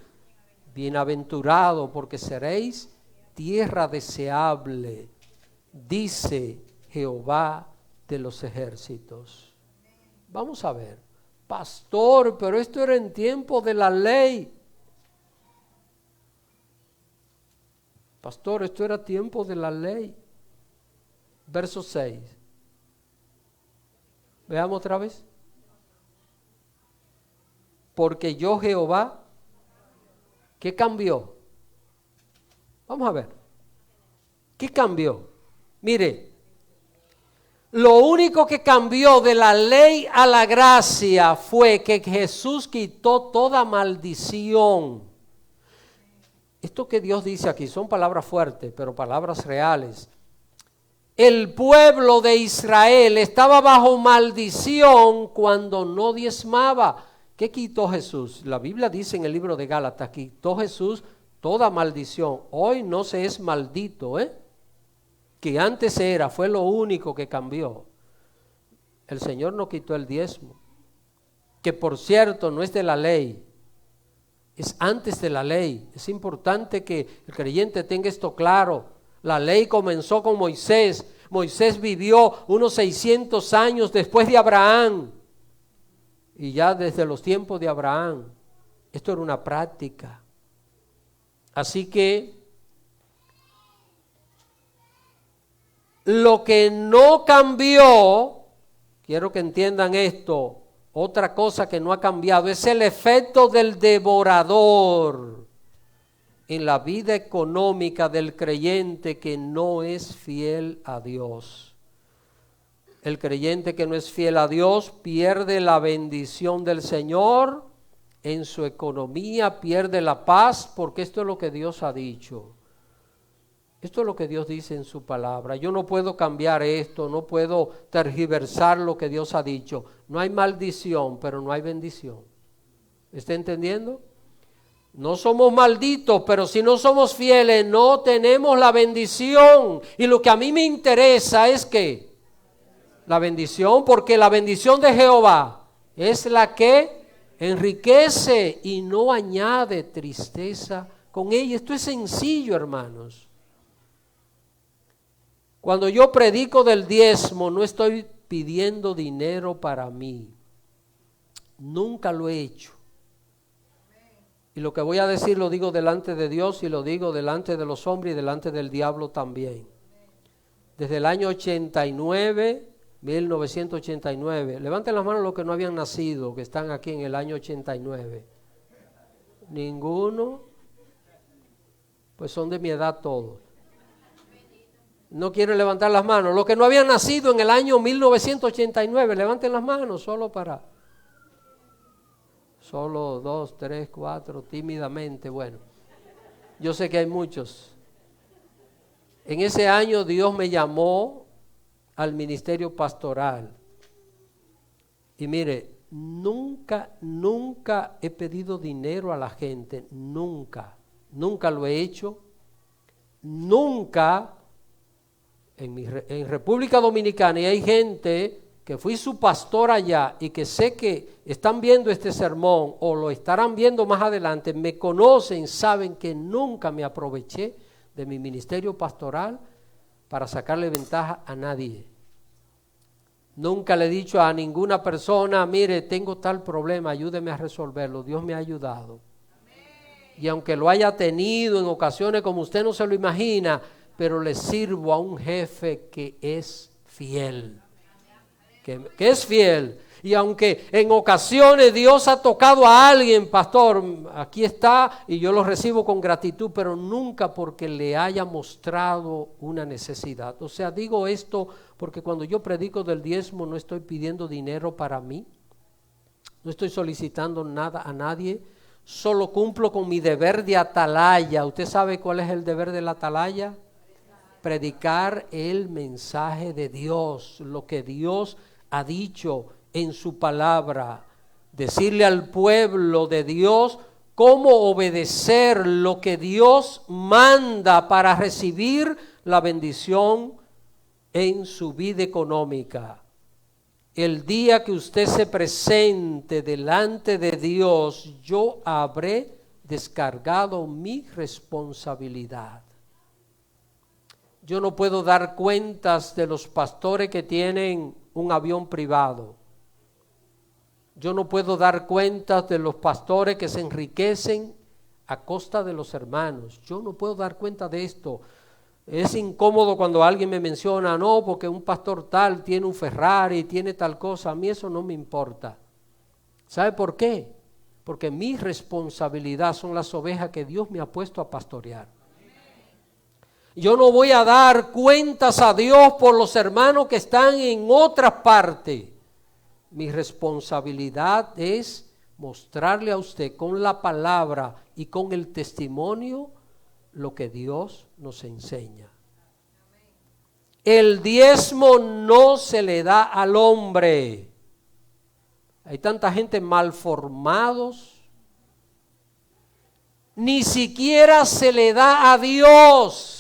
bienaventurado, porque seréis tierra deseable, dice Jehová de los ejércitos. Vamos a ver, pastor, pero esto era en tiempo de la ley. Pastor, esto era tiempo de la ley. Verso 6. Veamos otra vez. Porque yo Jehová, ¿qué cambió? Vamos a ver. ¿Qué cambió? Mire, lo único que cambió de la ley a la gracia fue que Jesús quitó toda maldición. Esto que Dios dice aquí son palabras fuertes, pero palabras reales. El pueblo de Israel estaba bajo maldición cuando no diezmaba. ¿Qué quitó Jesús? La Biblia dice en el libro de Gálatas, quitó Jesús toda maldición. Hoy no se es maldito, que antes era, fue lo único que cambió. El Señor no quitó el diezmo, que por cierto no es de la ley, es antes de la ley. Es importante que el creyente tenga esto claro. La ley comenzó con Moisés. Moisés vivió unos 600 años después de Abraham. Y ya desde los tiempos de Abraham, esto era una práctica. Así que lo que no cambió, quiero que entiendan esto, otra cosa que no ha cambiado es el efecto del devorador en la vida económica del creyente que no es fiel a Dios. El creyente que no es fiel a Dios pierde la bendición del Señor en su economía, pierde la paz, porque esto es lo que Dios ha dicho. Esto es lo que Dios dice en su palabra. Yo no puedo cambiar esto, no puedo tergiversar lo que Dios ha dicho. No hay maldición, pero no hay bendición. ¿Está entendiendo? No somos malditos, pero si no somos fieles, no tenemos la bendición. Y lo que a mí me interesa es que la bendición, porque la bendición de Jehová es la que enriquece y no añade tristeza con ella. Esto es sencillo, hermanos. Cuando yo predico del diezmo, no estoy pidiendo dinero para mí. Nunca lo he hecho. Y lo que voy a decir lo digo delante de Dios y lo digo delante de los hombres y delante del diablo también. Desde el año 89, 1989, levanten las manos los que no habían nacido, que están aquí en el año 89. Ninguno, pues son de mi edad todos. No quieren levantar las manos. Los que no habían nacido en el año 1989, levanten las manos Solo 2, 3, 4, tímidamente. Bueno, yo sé que hay muchos. En ese año Dios me llamó al ministerio pastoral. Y mire, nunca he pedido dinero a la gente. Nunca lo he hecho. Nunca. En República Dominicana, y hay gente que fui su pastor allá y que sé que están viendo este sermón o lo estarán viendo más adelante, me conocen, saben que nunca me aproveché de mi ministerio pastoral para sacarle ventaja a nadie. Nunca le he dicho a ninguna persona, mire, tengo tal problema, ayúdeme a resolverlo. Dios me ha ayudado. Y aunque lo haya tenido en ocasiones como usted no se lo imagina, pero le sirvo a un jefe que es fiel. Que es fiel. Y aunque en ocasiones Dios ha tocado a alguien, pastor, aquí está y yo lo recibo con gratitud, pero nunca porque le haya mostrado una necesidad. O sea, digo esto porque cuando yo predico del diezmo no estoy pidiendo dinero para mí, no estoy solicitando nada a nadie, solo cumplo con mi deber de atalaya. ¿Usted sabe cuál es el deber de la atalaya? Predicar el mensaje de Dios, lo que Dios ha dicho en su palabra, decirle al pueblo de Dios cómo obedecer lo que Dios manda para recibir la bendición en su vida económica. El día que usted se presente delante de Dios, yo habré descargado mi responsabilidad. Yo no puedo dar cuentas de los pastores que tienen un avión privado. Yo no puedo dar cuentas de los pastores que se enriquecen a costa de los hermanos. Yo no puedo dar cuenta de esto. Es incómodo cuando alguien me menciona, no, porque un pastor tal tiene un Ferrari, tiene tal cosa. A mí eso no me importa. ¿Sabe por qué? Porque mi responsabilidad son las ovejas que Dios me ha puesto a pastorear. Yo no voy a dar cuentas a Dios por los hermanos que están en otra parte. Mi responsabilidad es mostrarle a usted con la palabra y con el testimonio lo que Dios nos enseña. El diezmo no se le da al hombre. Hay tanta gente mal formados. Ni siquiera se le da a Dios.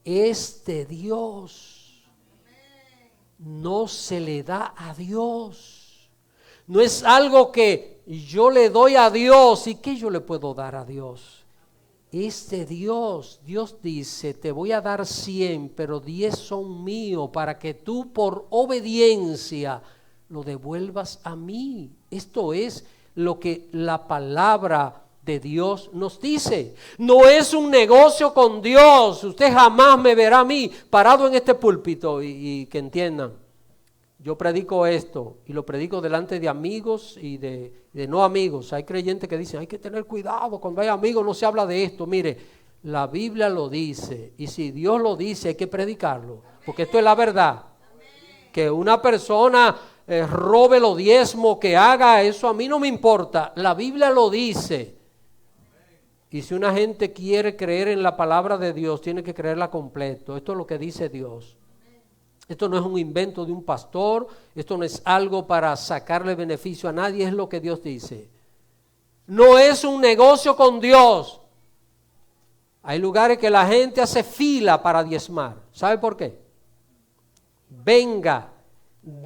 Es de Dios. No se le da a Dios. No es algo que yo le doy a Dios. ¿Y qué yo le puedo dar a Dios? Es de Dios. Dios dice, te voy a dar 100, pero 10 son míos para que tú por obediencia lo devuelvas a mí. Esto es lo que la palabra de Dios nos dice. No es un negocio con Dios. Usted jamás me verá a mí parado en este púlpito y que entiendan. Yo predico esto y lo predico delante de amigos y de no amigos. Hay creyentes que dicen, hay que tener cuidado, cuando hay amigos no se habla de esto. Mire, la Biblia lo dice y si Dios lo dice hay que predicarlo, porque esto es la verdad. Que una persona robe los diezmos, que haga eso, a mí no me importa. La Biblia lo dice. Y si una gente quiere creer en la palabra de Dios, tiene que creerla completo. Esto es lo que dice Dios. Esto no es un invento de un pastor, esto no es algo para sacarle beneficio a nadie, es lo que Dios dice. No es un negocio con Dios. Hay lugares que la gente hace fila para diezmar. ¿Sabe por qué? Venga,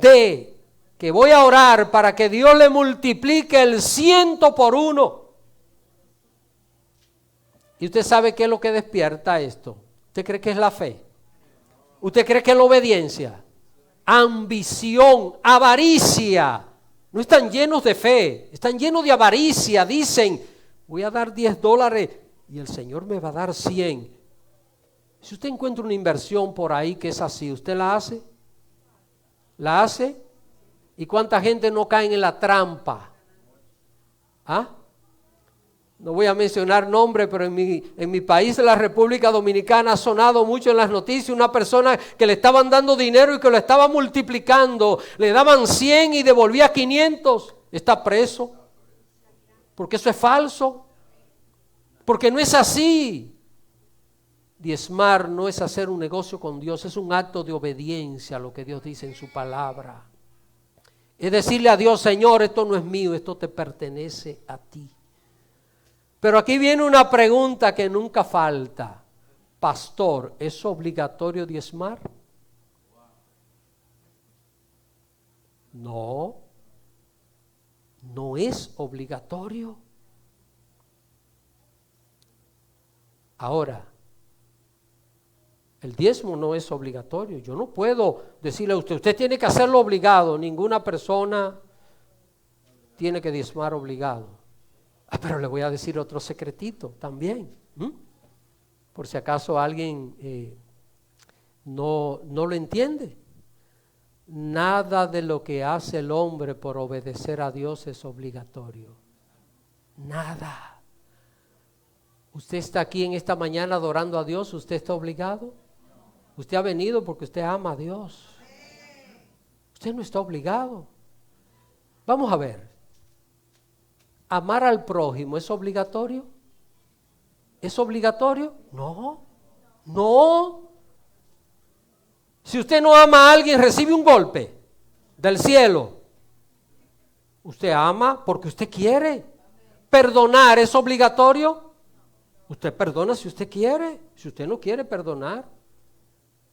que voy a orar para que Dios le multiplique el 100 por 1. ¿Y usted sabe qué es lo que despierta esto? ¿Usted cree que es la fe? ¿Usted cree que es la obediencia? Ambición, avaricia. No están llenos de fe, están llenos de avaricia. Dicen, voy a dar $10 y el Señor me va a dar 100. Si usted encuentra una inversión por ahí que es así, ¿usted la hace? ¿La hace? ¿Y cuánta gente no cae en la trampa? ¿Ah? No voy a mencionar nombre, pero en mi país, la República Dominicana, ha sonado mucho en las noticias una persona que le estaban dando dinero y que lo estaba multiplicando. Le daban 100 y devolvía 500. Está preso. Porque eso es falso. Porque no es así. Diezmar no es hacer un negocio con Dios, es un acto de obediencia a lo que Dios dice en su palabra. Es decirle a Dios, Señor, esto no es mío, esto te pertenece a ti. Pero aquí viene una pregunta que nunca falta. Pastor, ¿es obligatorio diezmar? No, no es obligatorio. Ahora, el diezmo no es obligatorio. Yo no puedo decirle a usted, usted tiene que hacerlo obligado. Ninguna persona tiene que diezmar obligado. Pero le voy a decir otro secretito también, por si acaso alguien no lo entiende. Nada de lo que hace el hombre por obedecer a Dios es obligatorio. Nada. Usted está aquí en esta mañana adorando a Dios, ¿usted está obligado? Usted ha venido porque usted ama a Dios. Usted no está obligado. Vamos a ver. ¿Amar al prójimo es obligatorio? ¿Es obligatorio? No, no. Si usted no ama a alguien, recibe un golpe del cielo. Usted ama porque usted quiere. ¿Perdonar es obligatorio? Usted perdona si usted quiere. Si usted no quiere perdonar,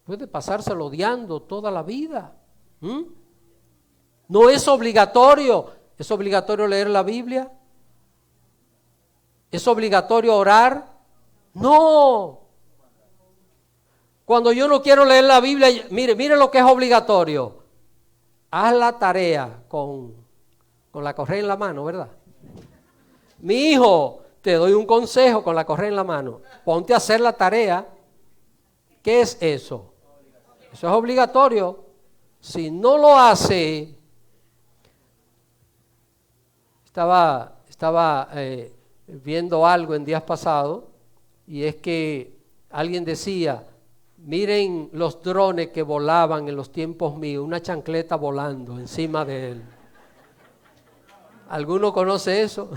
puede pasárselo odiando toda la vida. No es obligatorio. ¿Es obligatorio leer la Biblia? ¿Es obligatorio orar? No. Cuando yo no quiero leer la Biblia, mire lo que es obligatorio. Haz la tarea con la correa en la mano, ¿verdad? Mi hijo, te doy un consejo con la correa en la mano. Ponte a hacer la tarea. ¿Qué es eso? Eso es obligatorio. Si no lo hace, estaba viendo algo en días pasados, y es que alguien decía, miren los drones que volaban en los tiempos míos, una chancleta volando encima de él. ¿Alguno conoce eso?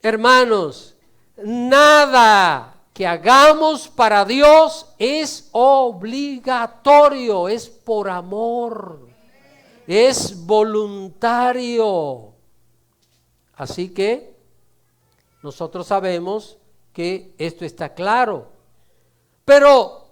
Hermanos, nada que hagamos para Dios es obligatorio, es por amor, es voluntario. Así que nosotros sabemos que esto está claro. Pero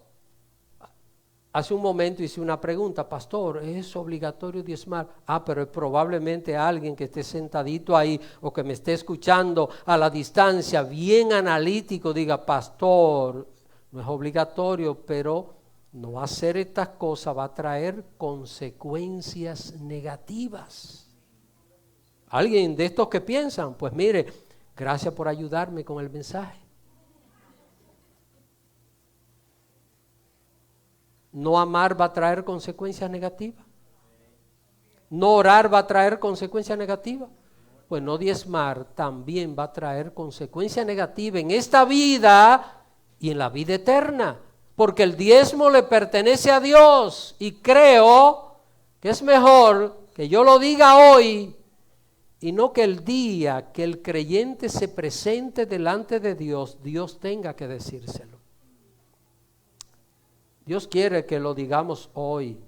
hace un momento hice una pregunta, pastor, ¿es obligatorio diezmar? Pero probablemente alguien que esté sentadito ahí o que me esté escuchando a la distancia, bien analítico, diga, pastor, no es obligatorio, pero no hacer estas cosas va a traer consecuencias negativas. ¿Alguien de estos que piensan? Pues mire, gracias por ayudarme con el mensaje. No amar va a traer consecuencias negativas. No orar va a traer consecuencias negativas. Pues no diezmar también va a traer consecuencias negativas en esta vida y en la vida eterna. Porque el diezmo le pertenece a Dios y creo que es mejor que yo lo diga hoy y no que el día que el creyente se presente delante de Dios, Dios tenga que decírselo. Dios quiere que lo digamos hoy,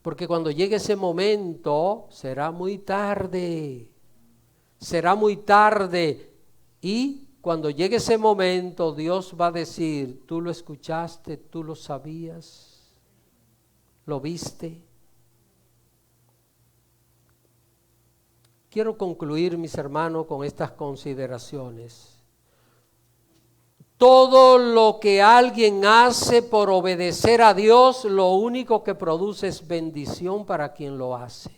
porque cuando llegue ese momento será muy tarde, y cuando llegue ese momento Dios va a decir, tú lo escuchaste, tú lo sabías, lo viste. Quiero concluir, mis hermanos, con estas consideraciones. Todo lo que alguien hace por obedecer a Dios, lo único que produce es bendición para quien lo hace.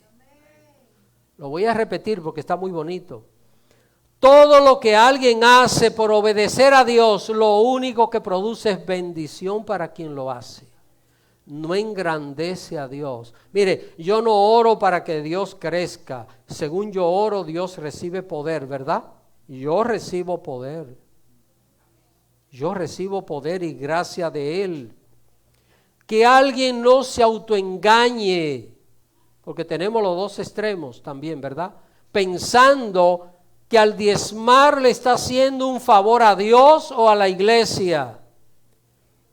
Lo voy a repetir porque está muy bonito. Todo lo que alguien hace por obedecer a Dios, lo único que produce es bendición para quien lo hace. No engrandece a Dios. Mire, yo no oro para que Dios crezca. Según yo oro, Dios recibe poder, ¿verdad? Yo recibo poder. Yo recibo poder y gracia de Él. Que alguien no se autoengañe, porque tenemos los dos extremos también, ¿verdad? Pensando que al diezmar le está haciendo un favor a Dios o a la iglesia.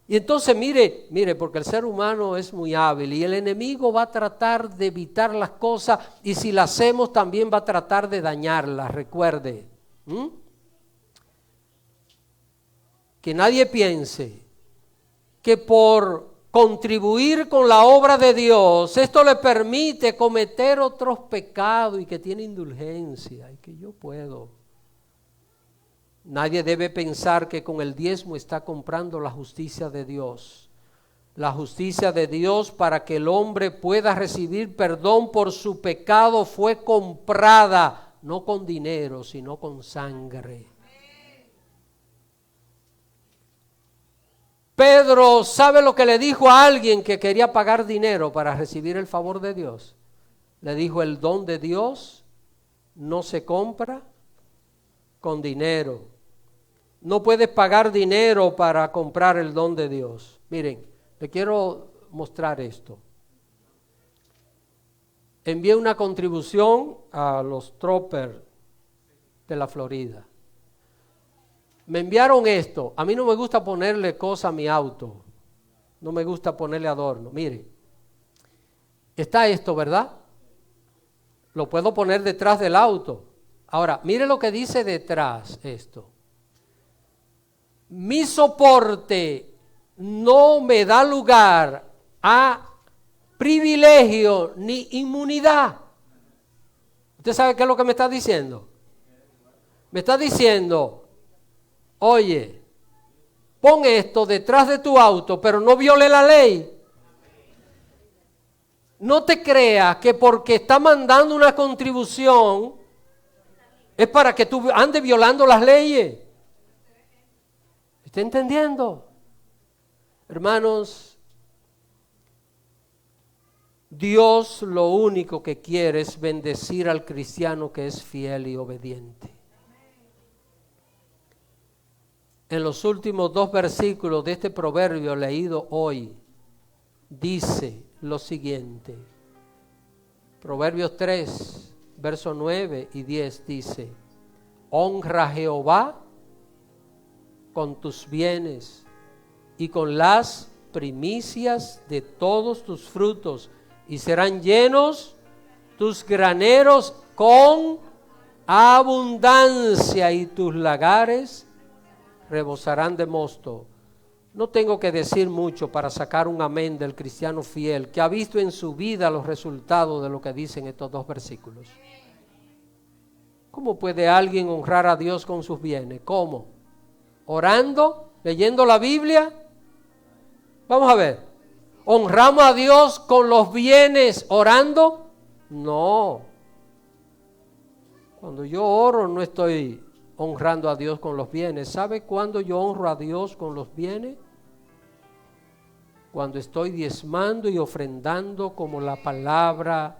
Y entonces mire, porque el ser humano es muy hábil y el enemigo va a tratar de evitar las cosas y si las hacemos también va a tratar de dañarlas, recuerde. Que nadie piense que por contribuir con la obra de Dios, esto le permite cometer otros pecados y que tiene indulgencia y que yo puedo. Nadie debe pensar que con el diezmo está comprando la justicia de Dios. La justicia de Dios para que el hombre pueda recibir perdón por su pecado fue comprada, no con dinero, sino con sangre. Pedro, ¿sabe lo que le dijo a alguien que quería pagar dinero para recibir el favor de Dios? Le dijo, el don de Dios no se compra con dinero. No puedes pagar dinero para comprar el don de Dios. Miren, le quiero mostrar esto. Envié una contribución a los troopers de la Florida. Me enviaron esto. A mí no me gusta ponerle cosas a mi auto. No me gusta ponerle adorno. Mire, está esto, ¿verdad? Lo puedo poner detrás del auto. Ahora, mire lo que dice detrás esto. Mi soporte no me da lugar a privilegio ni inmunidad. ¿Usted sabe qué es lo que me está diciendo? Me está diciendo, oye, pon esto detrás de tu auto, pero no viole la ley. No te creas que porque está mandando una contribución es para que tú andes violando las leyes. ¿Está entendiendo? Hermanos, Dios lo único que quiere es bendecir al cristiano que es fiel y obediente. En los últimos 2 versículos de este proverbio leído hoy, dice lo siguiente. Proverbios 3, versos 9 y 10 dice, honra a Jehová con tus bienes y con las primicias de todos tus frutos, y serán llenos tus graneros con abundancia, y tus lagares rebosarán de mosto. No tengo que decir mucho para sacar un amén del cristiano fiel que ha visto en su vida los resultados de lo que dicen estos 2 versículos. ¿Cómo puede alguien honrar a Dios con sus bienes? ¿Cómo? ¿Orando? ¿Leyendo la Biblia? Vamos a ver. ¿Honramos a Dios con los bienes orando? No. Cuando yo oro no estoy honrando a Dios con los bienes. ¿Sabe cuándo yo honro a Dios con los bienes? Cuando estoy diezmando y ofrendando como la palabra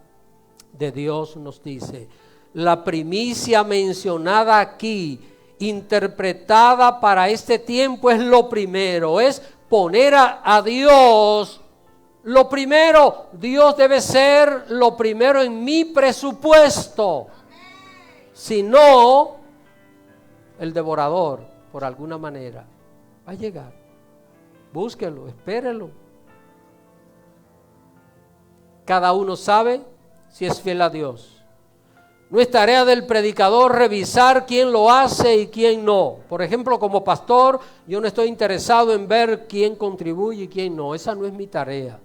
de Dios nos dice. La primicia mencionada aquí, interpretada para este tiempo, es lo primero, es poner a Dios lo primero. Dios debe ser lo primero en mi presupuesto. Si no, el devorador, por alguna manera, va a llegar. Búsquelo, espérelo. Cada uno sabe si es fiel a Dios. No es tarea del predicador revisar quién lo hace y quién no. Por ejemplo, como pastor, yo no estoy interesado en ver quién contribuye y quién no. Esa no es mi tarea.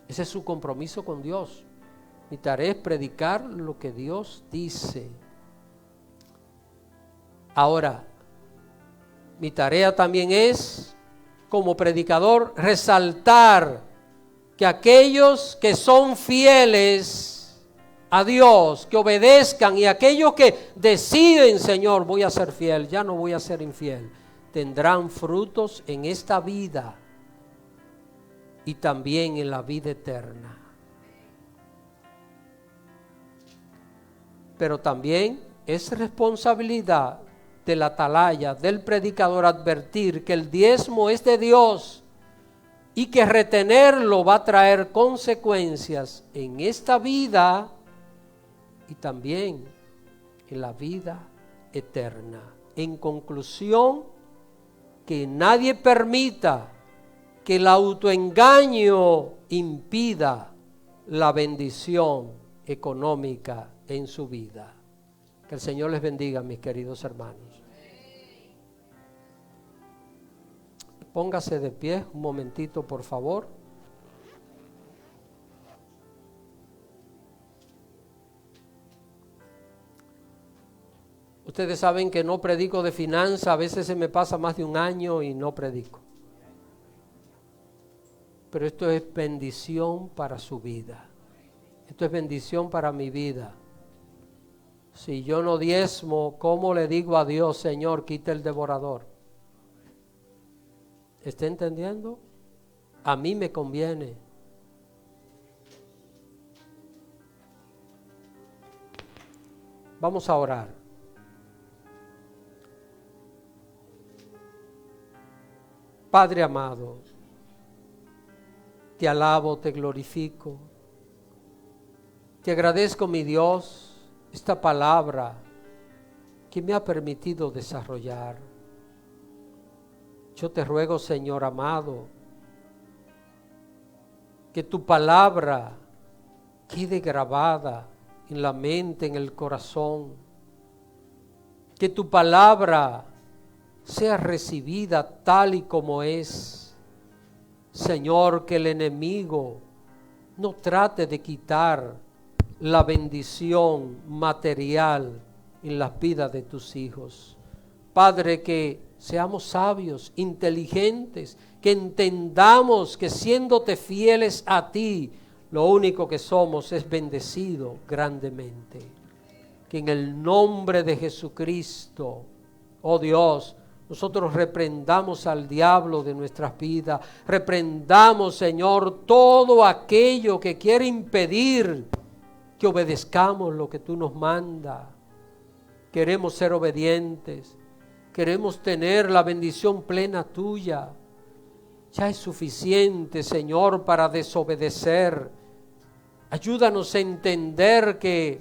Ese es su compromiso con Dios. Mi tarea es predicar lo que Dios dice. Ahora, mi tarea también es, como predicador, resaltar que aquellos que son fieles a Dios, que obedezcan, y aquellos que deciden, Señor, voy a ser fiel, ya no voy a ser infiel, tendrán frutos en esta vida y también en la vida eterna. Pero también es responsabilidad del atalaya, del predicador, advertir que el diezmo es de Dios y que retenerlo va a traer consecuencias en esta vida y también en la vida eterna. En conclusión, que nadie permita que el autoengaño impida la bendición económica en su vida. Que el Señor les bendiga, mis queridos hermanos. Póngase de pie un momentito, por favor. Ustedes saben que no predico de finanzas, a veces se me pasa más de un año y no predico. Pero esto es bendición para su vida. Esto es bendición para mi vida. Si yo no diezmo, ¿cómo le digo a Dios, Señor, quita el devorador? ¿Está entendiendo? A mí me conviene. Vamos a orar. Padre amado, te alabo, te glorifico. Te agradezco, mi Dios, esta palabra que me ha permitido desarrollar. Yo te ruego, Señor amado, que tu palabra quede grabada en la mente, en el corazón. Que tu palabra sea recibida tal y como es. Señor, que el enemigo no trate de quitar la bendición material en las vidas de tus hijos. Padre, que seamos sabios, inteligentes, que entendamos que siéndote fieles a ti, lo único que somos es bendecido grandemente. Que en el nombre de Jesucristo, oh Dios, nosotros reprendamos al diablo de nuestras vidas, reprendamos, Señor, todo aquello que quiere impedir que obedezcamos lo que tú nos mandas. Queremos ser obedientes, queremos tener la bendición plena tuya. Ya es suficiente, Señor, para desobedecer. Ayúdanos a entender que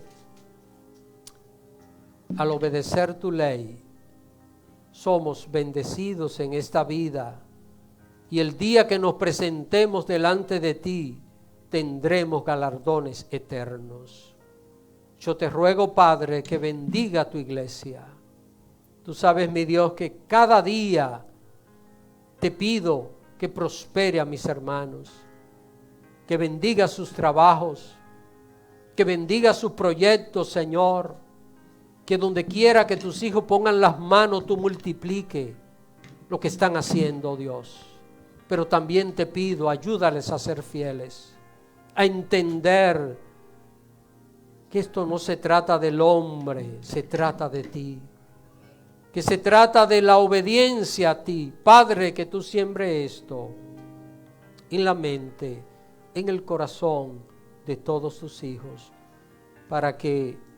al obedecer tu ley, somos bendecidos en esta vida, y el día que nos presentemos delante de ti, tendremos galardones eternos. Yo te ruego, Padre, que bendiga a tu iglesia. Tú sabes, mi Dios, que cada día te pido que prospere a mis hermanos, que bendiga sus trabajos, que bendiga sus proyectos, Señor, que donde quiera que tus hijos pongan las manos, tú multiplique lo que están haciendo, Dios. Pero también te pido, ayúdales a ser fieles, a entender que esto no se trata del hombre, se trata de ti, que se trata de la obediencia a ti. Padre, que tú siembres esto en la mente, en el corazón de todos tus hijos, para que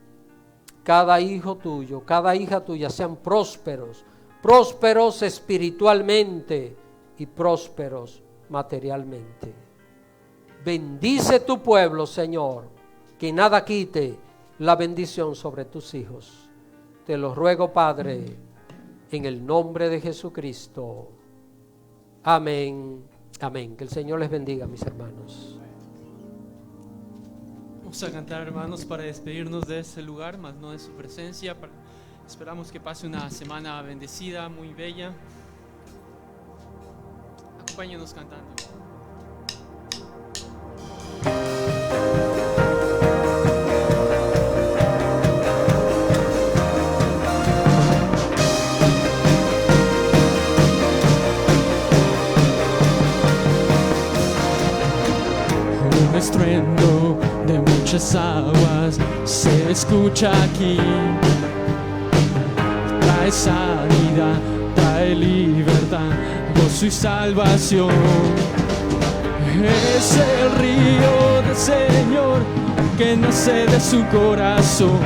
cada hijo tuyo, cada hija tuya sean prósperos, prósperos espiritualmente y prósperos materialmente. Bendice tu pueblo, Señor, que nada quite la bendición sobre tus hijos. Te lo ruego, Padre, en el nombre de Jesucristo. Amén. Amén. Que el Señor les bendiga, mis hermanos. Vamos a cantar, hermanos, para despedirnos de este lugar, más no de su presencia. Esperamos que pase una semana bendecida, muy bella. Acompáñenos cantando. Un estruendo de mucho muchas aguas se escucha aquí. Trae sanidad, trae libertad, gozo y salvación. Es el río del Señor que nace de su corazón.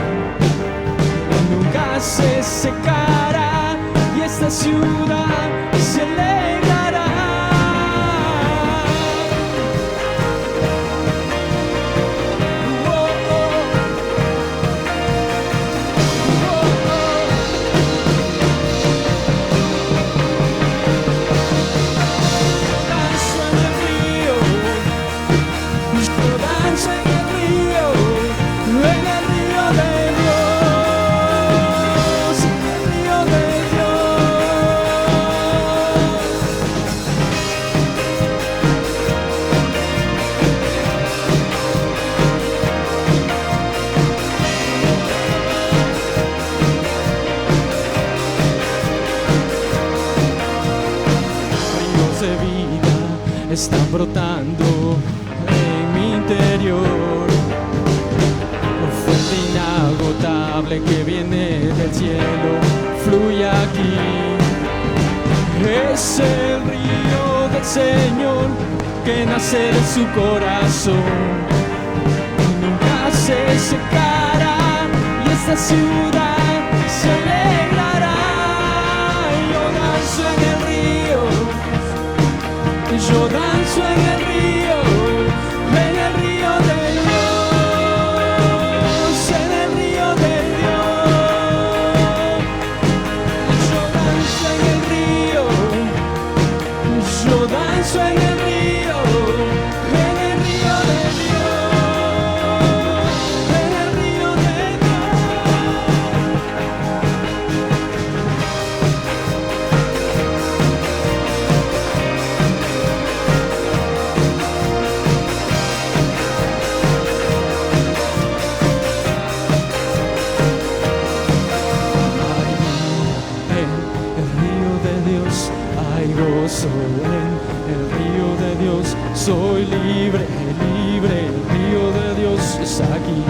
Nunca se secará y esta ciudad se alegrará. Están brotando en mi interior, fuente inagotable que viene del cielo, fluye aquí. Es el río del Señor que nace de su corazón, nunca se secará y esta ciudad se alegrará. Yo danzo en el río, yo danzo en el río de Dios, en el río de Dios. Yo danzo en el río, yo danzo en el río de Dios, en el río de gozo en el río de Dios, soy libre, libre, el río de Dios es aquí.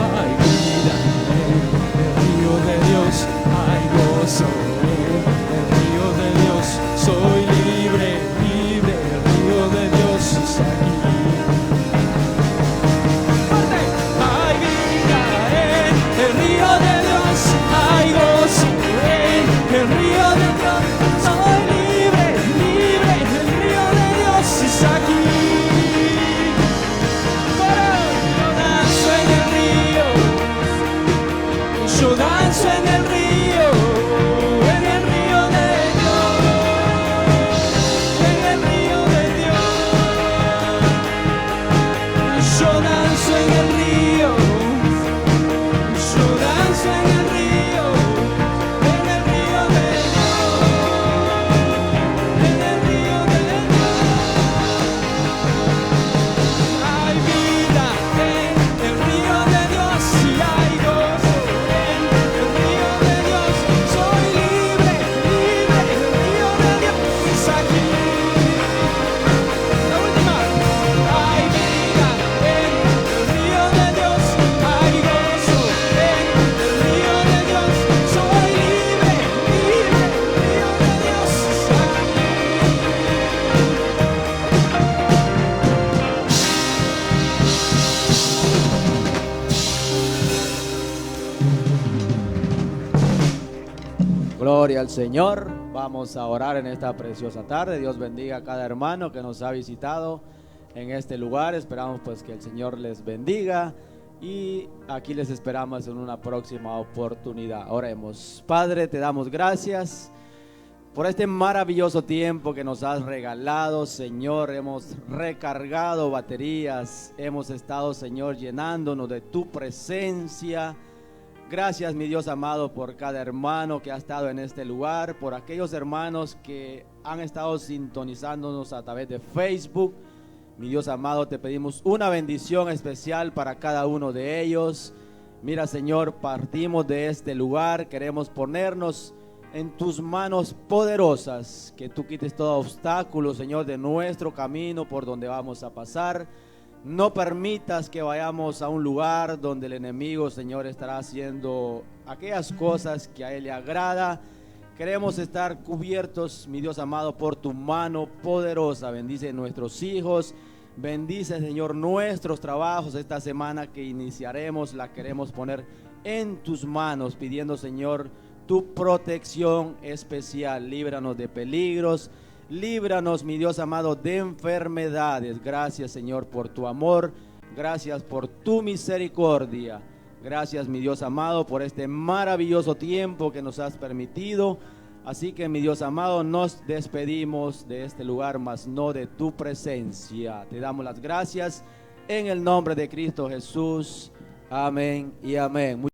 Hay vida en el río de Dios, hay gozo en el río de Dios, soy libre, libre, el río de Dios es aquí. Hay vida en el río de Dios, hay gozo el río de Dios, soy libre, libre, el río de Dios es aquí. Yo danzo en el río, yo danzo en el río de Dios, en el río de Dios. Yo danzo en el río, yo danzo en el río. Gloria al Señor. Vamos a orar en esta preciosa tarde. Dios bendiga a cada hermano que nos ha visitado en este lugar. Esperamos pues que el Señor les bendiga y aquí les esperamos en una próxima oportunidad. Oremos. Padre, te damos gracias por este maravilloso tiempo que nos has regalado, Señor. Hemos recargado baterías, hemos estado, Señor, llenándonos de tu presencia. Gracias, mi Dios amado, por cada hermano que ha estado en este lugar, por aquellos hermanos que han estado sintonizándonos a través de Facebook. Mi Dios amado, te pedimos una bendición especial para cada uno de ellos. Mira, Señor, partimos de este lugar, queremos ponernos en tus manos poderosas, que tú quites todo obstáculo, Señor, de nuestro camino por donde vamos a pasar. No permitas que vayamos a un lugar donde el enemigo, Señor, estará haciendo aquellas cosas que a él le agrada. Queremos estar cubiertos, mi Dios amado, por tu mano poderosa. Bendice nuestros hijos, bendice, Señor, nuestros trabajos. Esta semana que iniciaremos la queremos poner en tus manos, pidiendo, Señor, tu protección especial. Líbranos de peligros, líbranos, mi Dios amado, de enfermedades. Gracias, Señor, por tu amor, gracias por tu misericordia. Gracias, mi Dios amado, por este maravilloso tiempo que nos has permitido. Así que, mi Dios amado, nos despedimos de este lugar, mas no de tu presencia. Te damos las gracias en el nombre de Cristo Jesús. Amén y amén.